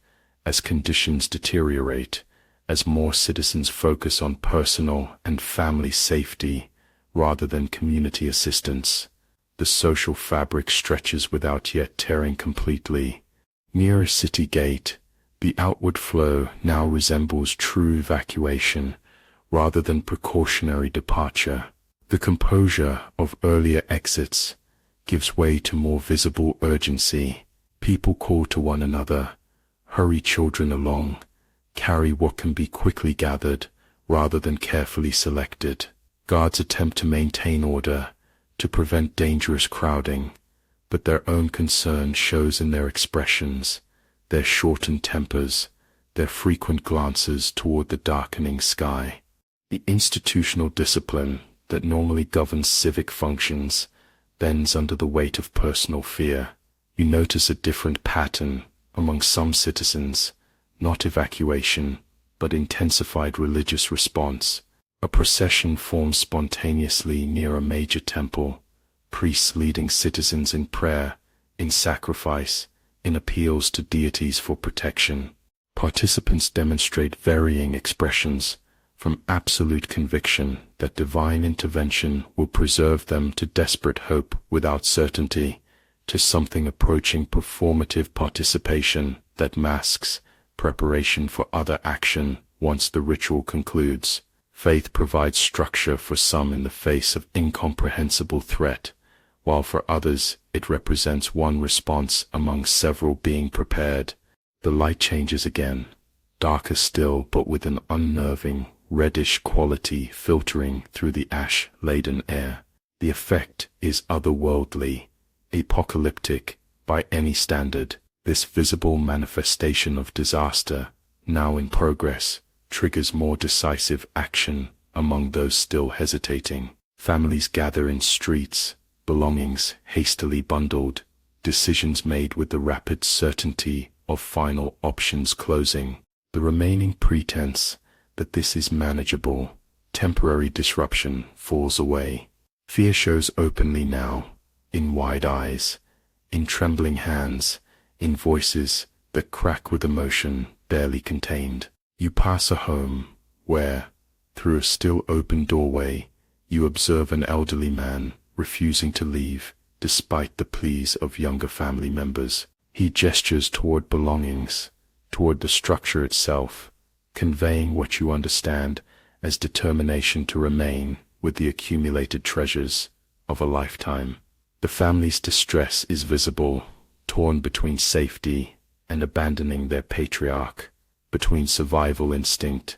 as conditions deteriorate, as more citizens focus on personal and family safety rather than community assistance. The social fabric stretches without yet tearing completely. Near a city gate, the outward flow now resembles true evacuation rather than precautionary departure. The composure of earlier exits gives way to more visible urgency. People call to one another, hurry children along, carry what can be quickly gathered rather than carefully selected. Guards attempt to maintain order, to prevent dangerous crowding, but their own concern shows in their expressions, their shortened tempers, their frequent glances toward the darkening sky. The institutional discipline that normally governs civic functions bends under the weight of personal fear. You notice a different pattern among some citizens, not evacuation, but intensified religious response. A procession forms spontaneously near a major temple, priests leading citizens in prayer, in sacrifice, in appeals to deities for protection. Participants demonstrate varying expressions, from absolute conviction that divine intervention will preserve them to desperate hope without certainty, to something approaching performative participation that masks preparation for other action once the ritual concludes. Faith provides structure for some in the face of incomprehensible threat, while for others it represents one response among several being prepared. The light changes again, darker still but with an unnerving, reddish quality filtering through the ash-laden air. The effect is otherworldly, apocalyptic by any standard. This visible manifestation of disaster, now in progress, triggers more decisive action among those still hesitating. Families gather in streets, belongings hastily bundled, decisions made with the rapid certainty of final options closing. The remaining pretense that this is manageable, temporary disruption falls away. Fear shows openly now, in wide eyes, in trembling hands, in voices that crack with emotion barely contained. You pass a home where, through a still open doorway, you observe an elderly man refusing to leave despite the pleas of younger family members. He gestures toward belongings, toward the structure itself, conveying what you understand as determination to remain with the accumulated treasures of a lifetime. The family's distress is visible, torn between safety and abandoning their patriarch, between survival instinct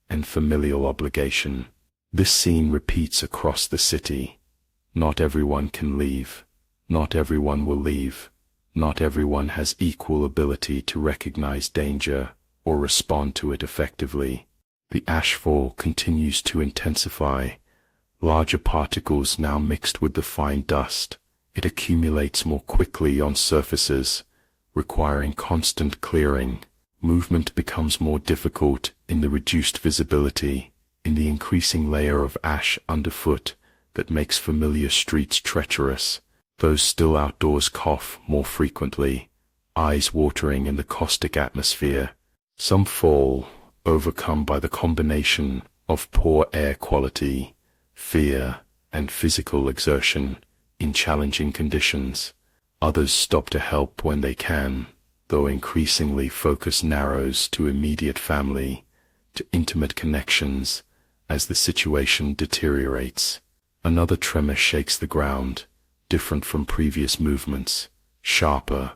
and familial obligation. This scene repeats across the city. Not everyone can leave. Not everyone will leave. Not everyone has equal ability to recognize danger or respond to it effectively. The ashfall continues to intensify, larger particles now mixed with the fine dust. It accumulates more quickly on surfaces, requiring constant clearing. Movement becomes more difficult in the reduced visibility, in the increasing layer of ash underfoot that makes familiar streets treacherous. Those still outdoors cough more frequently, eyes watering in the caustic atmosphere. Some fall, overcome by the combination of poor air quality, fear, and physical exertion in challenging conditions. Others stop to help when they can, though increasingly focus narrows to immediate family, to intimate connections, as the situation deteriorates. Another tremor shakes the ground, different from previous movements, sharper,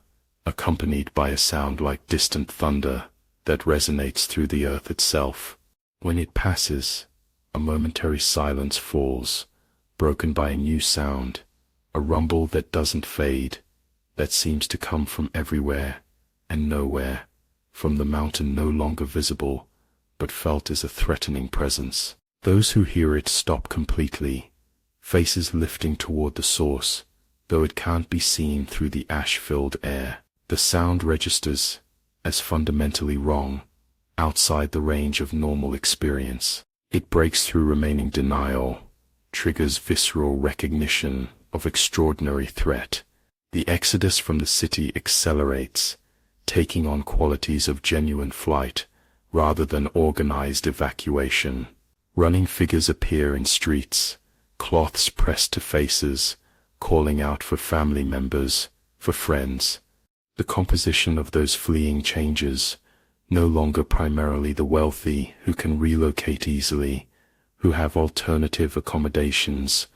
accompanied by a sound like distant thunder that resonates through the earth itself. When it passes, a momentary silence falls, broken by a new sound, a rumble that doesn't fade, that seems to come from everywhere and nowhere, from the mountain no longer visible, but felt as a threatening presence. Those who hear it stop completely, faces lifting toward the source, though it can't be seen through the ash-filled air. The sound registers as fundamentally wrong, outside the range of normal experience. It breaks through remaining denial, triggers visceral recognition of extraordinary threat. The exodus from the city accelerates, taking on qualities of genuine flight rather than organized evacuation. Running figures appear in streets, cloths pressed to faces, calling out for family members, for friends. The composition of those fleeing changes, no longer primarily the wealthy who can relocate easily, who have alternative accommodations,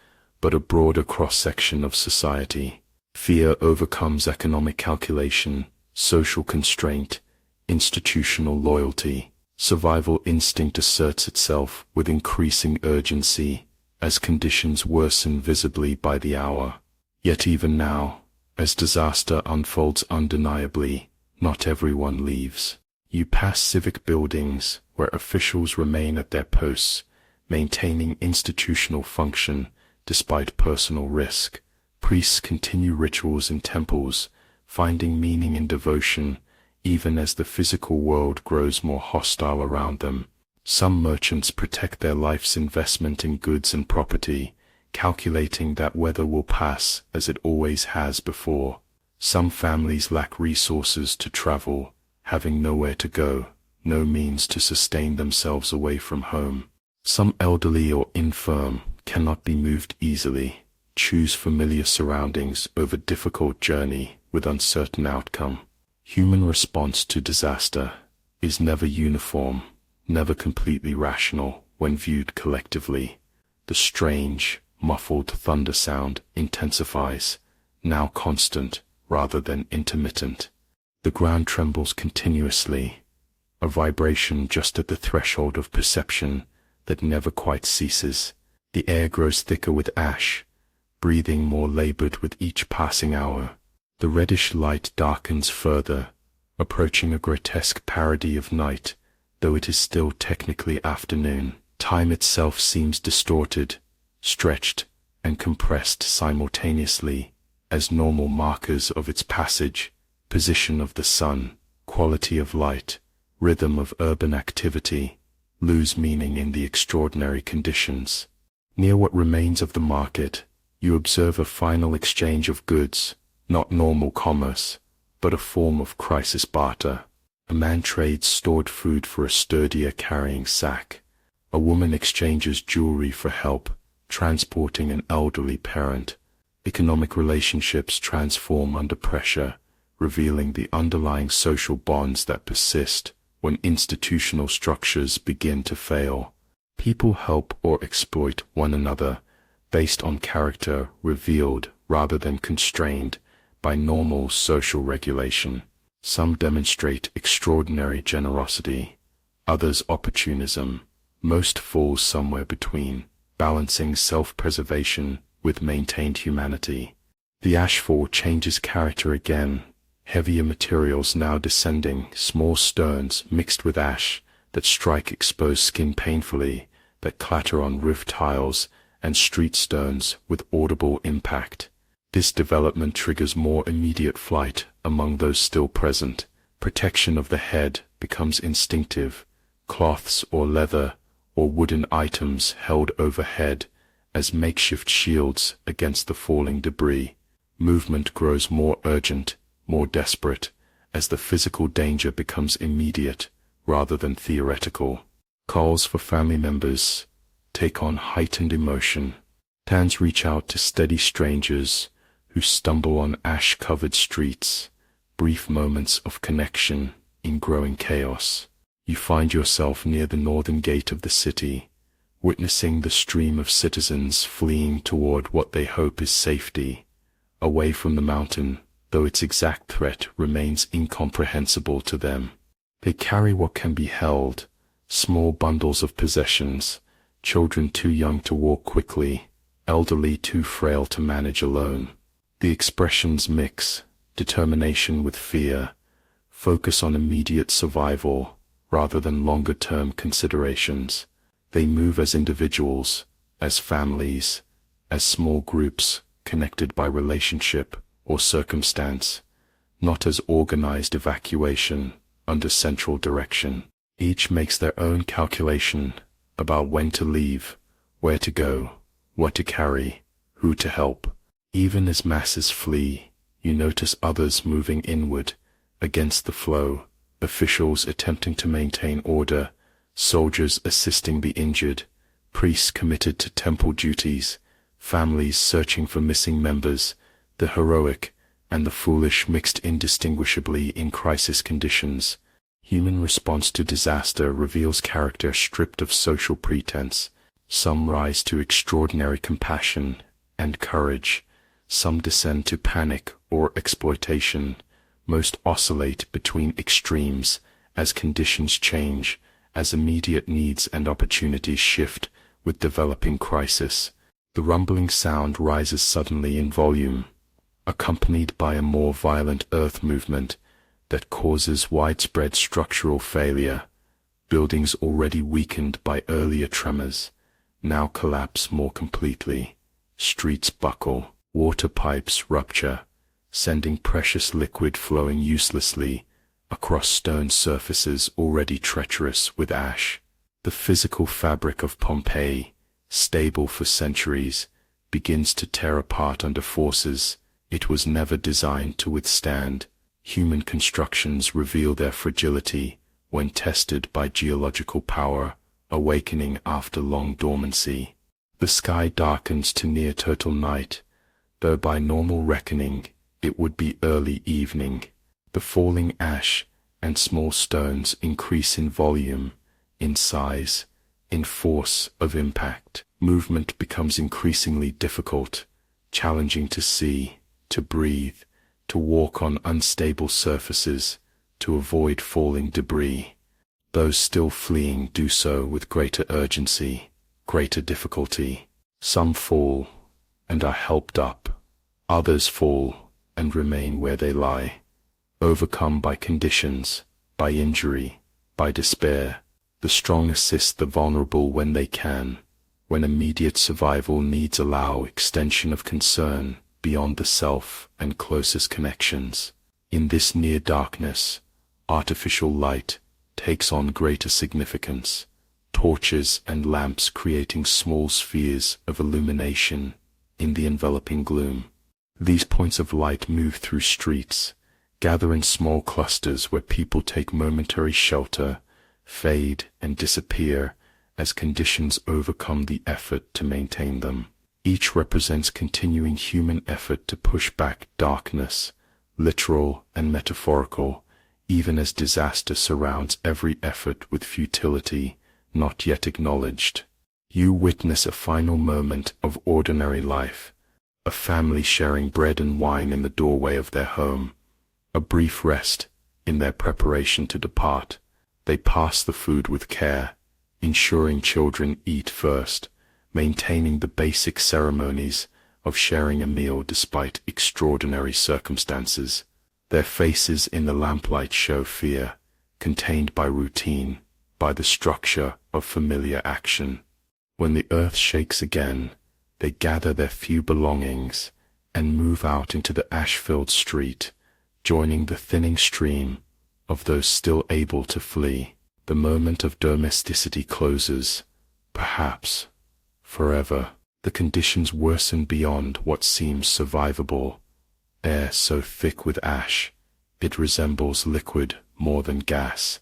but a broader cross-section of society. Fear overcomes economic calculation, social constraint, institutional loyalty. Survival instinct asserts itself with increasing urgency as conditions worsen visibly by the hour. Yet even now, as disaster unfolds undeniably, not everyone leaves. You pass civic buildings where officials remain at their posts, maintaining institutional function despite personal risk. Priests continue rituals in temples, finding meaning in devotion, even as the physical world grows more hostile around them. Some merchants protect their life's investment in goods and property, calculating that weather will pass as it always has before. Some families lack resources to travel, having nowhere to go, no means to sustain themselves away from home. Some elderly or infirm cannot be moved easily, choose familiar surroundings over difficult journey with uncertain outcome. Human response to disaster is never uniform, never completely rational when viewed collectively. The strange, muffled thunder sound intensifies, now constant rather than intermittent. The ground trembles continuously, a vibration just at the threshold of perception that never quite ceases. The air grows thicker with ash, breathing more labored with each passing hour. The reddish light darkens further, approaching a grotesque parody of night, though it is still technically afternoon. Time itself seems distorted, stretched, and compressed simultaneously, as normal markers of its passage, position of the sun, quality of light, rhythm of urban activity, lose meaning in the extraordinary conditions. Near what remains of the market, you observe a final exchange of goods, not normal commerce, but a form of crisis barter. A man trades stored food for a sturdier carrying sack. A woman exchanges jewelry for help, transporting an elderly parent. Economic relationships transform under pressure, revealing the underlying social bonds that persist when institutional structures begin to fail. People help or exploit one another based on character revealed rather than constrained by normal social regulation. Some demonstrate extraordinary generosity, others opportunism. Most fall somewhere between, balancing self-preservation with maintained humanity. The ashfall changes character again, heavier materials now descending, small stones mixed with ash that strike exposed skin painfully, that clatter on roof tiles and street stones with audible impact. This development triggers more immediate flight among those still present. Protection of the head becomes instinctive. Cloths or leather or wooden items held overhead as makeshift shields against the falling debris. Movement grows more urgent, more desperate, as the physical danger becomes immediate rather than theoretical. Calls for family members take on heightened emotion. Hands reach out to steady strangers who stumble on ash-covered streets. Brief moments of connection in growing chaos. You find yourself near the northern gate of the city, witnessing the stream of citizens fleeing toward what they hope is safety, away from the mountain, though its exact threat remains incomprehensible to them. They carry what can be held, small bundles of possessions, children too young to walk quickly, elderly too frail to manage alone. The expressions mix, determination with fear, focus on immediate survival rather than longer-term considerations. They move as individuals, as families, as small groups connected by relationship or circumstance, not as organized evacuation under central direction. Each makes their own calculation about when to leave, where to go, what to carry, who to help. Even as masses flee, you notice others moving inward, against the flow, officials attempting to maintain order, soldiers assisting the injured, priests committed to temple duties, families searching for missing members, the heroic and the foolish mixed indistinguishably in crisis conditions. Human response to disaster reveals character stripped of social pretense. Some rise to extraordinary compassion and courage. Some descend to panic or exploitation. Most oscillate between extremes as conditions change, as immediate needs and opportunities shift with developing crisis. The rumbling sound rises suddenly in volume, accompanied by a more violent earth movement that causes widespread structural failure. Buildings already weakened by earlier tremors now collapse more completely. Streets buckle, water pipes rupture, sending precious liquid flowing uselessly across stone surfaces already treacherous with ash. The physical fabric of Pompeii, stable for centuries, begins to tear apart under forces it was never designed to withstand. Human constructions reveal their fragility when tested by geological power, awakening after long dormancy. The sky darkens to near total night, though by normal reckoning it would be early evening. The falling ash and small stones increase in volume, in size, in force of impact. Movement becomes increasingly difficult, challenging to see, to breathe, to walk on unstable surfaces, to avoid falling debris. Those still fleeing do so with greater urgency, greater difficulty. Some fall and are helped up. Others fall and remain where they lie, overcome by conditions, by injury, by despair. The strong assist the vulnerable when they can, when immediate survival needs allow extension of concern beyond the self and closest connections. In this near darkness, artificial light takes on greater significance, torches and lamps creating small spheres of illumination in the enveloping gloom. These points of light move through streets, gather in small clusters where people take momentary shelter, fade and disappear as conditions overcome the effort to maintain them. Each represents continuing human effort to push back darkness, literal and metaphorical, even as disaster surrounds every effort with futility not yet acknowledged. You witness a final moment of ordinary life, a family sharing bread and wine in the doorway of their home, a brief rest in their preparation to depart. They pass the food with care, ensuring children eat first, maintaining the basic ceremonies of sharing a meal despite extraordinary circumstances. Their faces in the lamplight show fear, contained by routine, by the structure of familiar action. When the earth shakes again, they gather their few belongings and move out into the ash-filled street, joining the thinning stream of those still able to flee. The moment of domesticity closes, perhaps forever. The conditions worsen beyond what seems survivable. Air so thick with ash, it resembles liquid more than gas.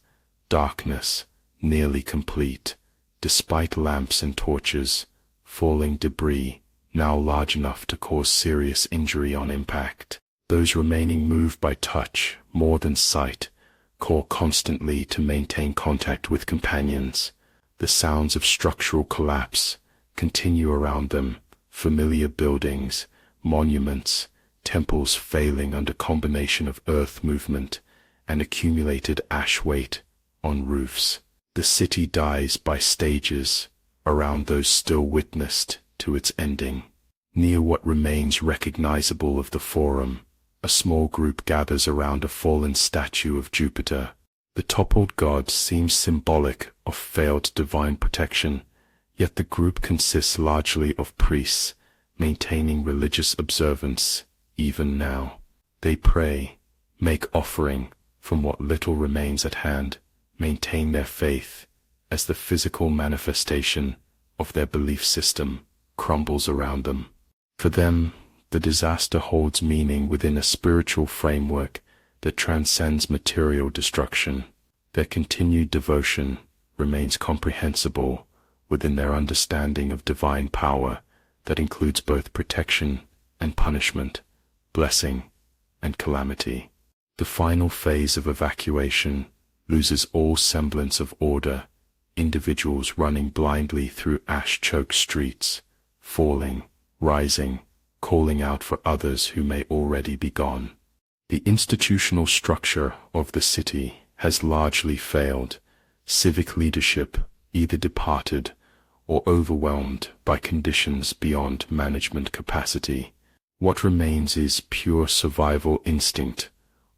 Darkness, nearly complete, despite lamps and torches. Falling debris, now large enough to cause serious injury on impact. Those remaining move by touch more than sight, call constantly to maintain contact with companions. The sounds of structural collapse continue around them, familiar buildings, monuments, temples failing under combination of earth movement and accumulated ash weight on roofs. The city dies by stages around those still witnessed to its ending. Near what remains recognizable of the Forum, a small group gathers around a fallen statue of Jupiter. The toppled god seems symbolic of failed divine protection, yet the group consists largely of priests, maintaining religious observance even now. They pray, make offering from what little remains at hand, maintain their faith as the physical manifestation of their belief system crumbles around them. For them, the disaster holds meaning within a spiritual framework that transcends material destruction. Their continued devotion remains comprehensible within their understanding of divine power that includes both protection and punishment, blessing and calamity. The final phase of evacuation loses all semblance of order, individuals running blindly through ash-choked streets, falling, rising, calling out for others who may already be gone. The institutional structure of the city has largely failed. Civic leadership either departed or overwhelmed by conditions beyond management capacity. What remains is pure survival instinct,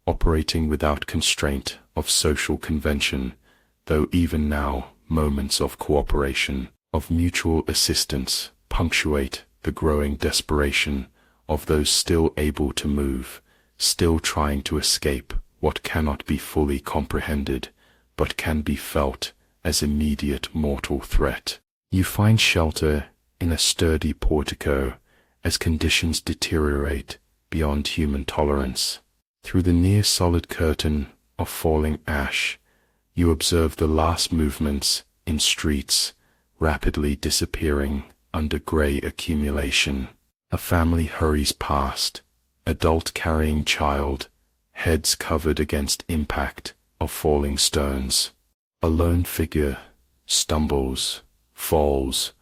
operating without constraint of social convention, though even now moments of cooperation, of mutual assistance, punctuate the growing desperation of those still able to move, still trying to escape what cannot be fully comprehended, but can be felt as immediate mortal threat. You find shelter in a sturdy portico as conditions deteriorate beyond human tolerance. Through the near-solid curtain of falling ash, You observe the last movements in streets, rapidly disappearing under gray accumulation. A family hurries past, adult carrying child, heads covered against impact of falling stones. A lone figure stumbles, falls,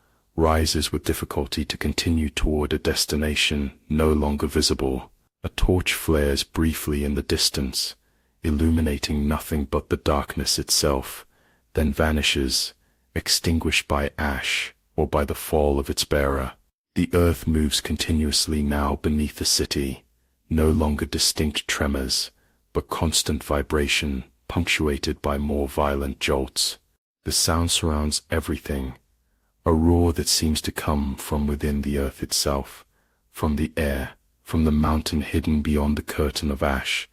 rises with difficulty to continue toward a destination no longer visible. A torch flares briefly in the distance, illuminating nothing but the darkness itself, then vanishes, extinguished by ash or by the fall of its bearer. The earth moves continuously now beneath the city, no longer distinct tremors, but constant vibration punctuated by more violent jolts. The sound surrounds everything, a roar that seems to come from within the earth itself, from the air, from the mountain hidden beyond the curtain of ash,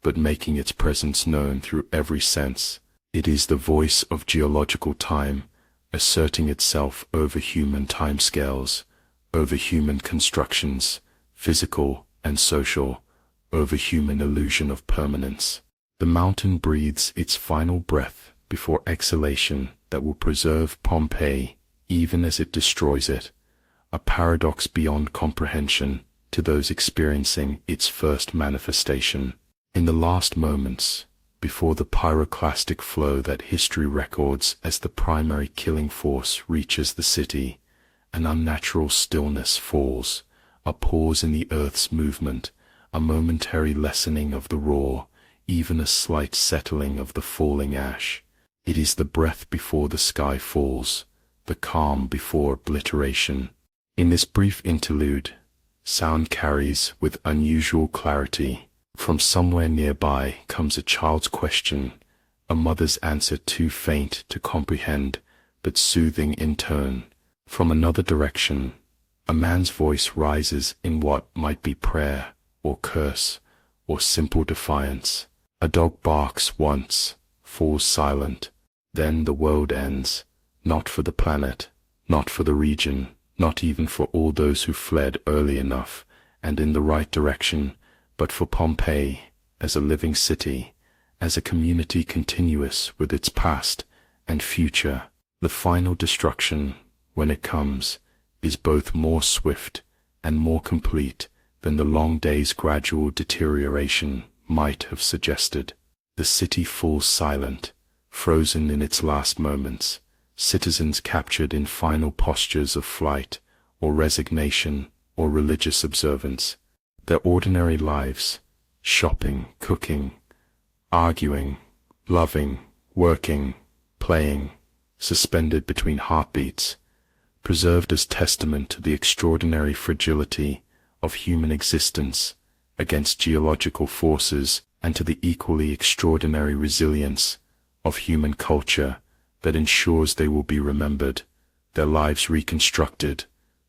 but making its presence known through every sense. It is the voice of geological time, asserting itself over human timescales, over human constructions, physical and social, over human illusion of permanence. The mountain breathes its final breath before exhalation that will preserve Pompeii even as it destroys it, a paradox beyond comprehension to those experiencing its first manifestation. In the last moments, before the pyroclastic flow that history records as the primary killing force reaches the city, an unnatural stillness falls, a pause in the earth's movement, a momentary lessening of the roar, even a slight settling of the falling ash. It is the breath before the sky falls, the calm before obliteration. In this brief interlude, sound carries with unusual clarity. From somewhere nearby comes a child's question, a mother's answer too faint to comprehend, but soothing in tone. From another direction, a man's voice rises in what might be prayer, or curse, or simple defiance. A dog barks once, falls silent, then the world ends, not for the planet, not for the region, not even for all those who fled early enough and in the right direction, but for Pompeii as a living city, as a community continuous with its past and future. The final destruction, when it comes, is both more swift and more complete than the long day's gradual deterioration might have suggested. The city falls silent, frozen in its last moments, citizens captured in final postures of flight or resignation or religious observance. Their ordinary lives, shopping, cooking, arguing, loving, working, playing, suspended between heartbeats, preserved as testament to the extraordinary fragility of human existence against geological forces and to the equally extraordinary resilience of human culture that ensures they will be remembered, their lives reconstructed,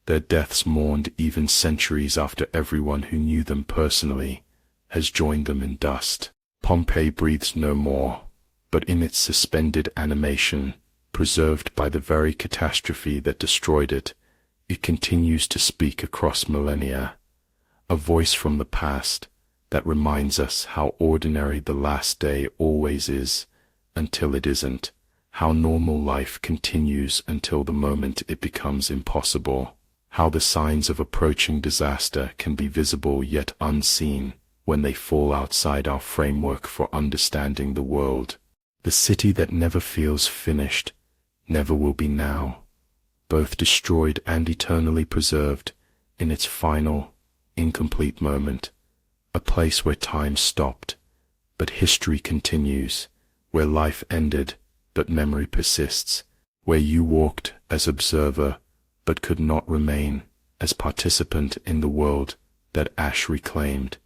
their deaths mourned even centuries after everyone who knew them personally has joined them in dust. Pompeii breathes no more, but in its suspended animation, preserved by the very catastrophe that destroyed it, it continues to speak across millennia, a voice from the past that reminds us how ordinary the last day always is until it isn't, how normal life continues until the moment it becomes impossible, how the signs of approaching disaster can be visible yet unseen when they fall outside our framework for understanding the world. The city that never feels finished, never will be now, both destroyed and eternally preserved in its final, incomplete moment, a place where time stopped, but history continues, where life ended, but memory persists, where you walked as observer, but could not remain as participant in the world that ash reclaimed.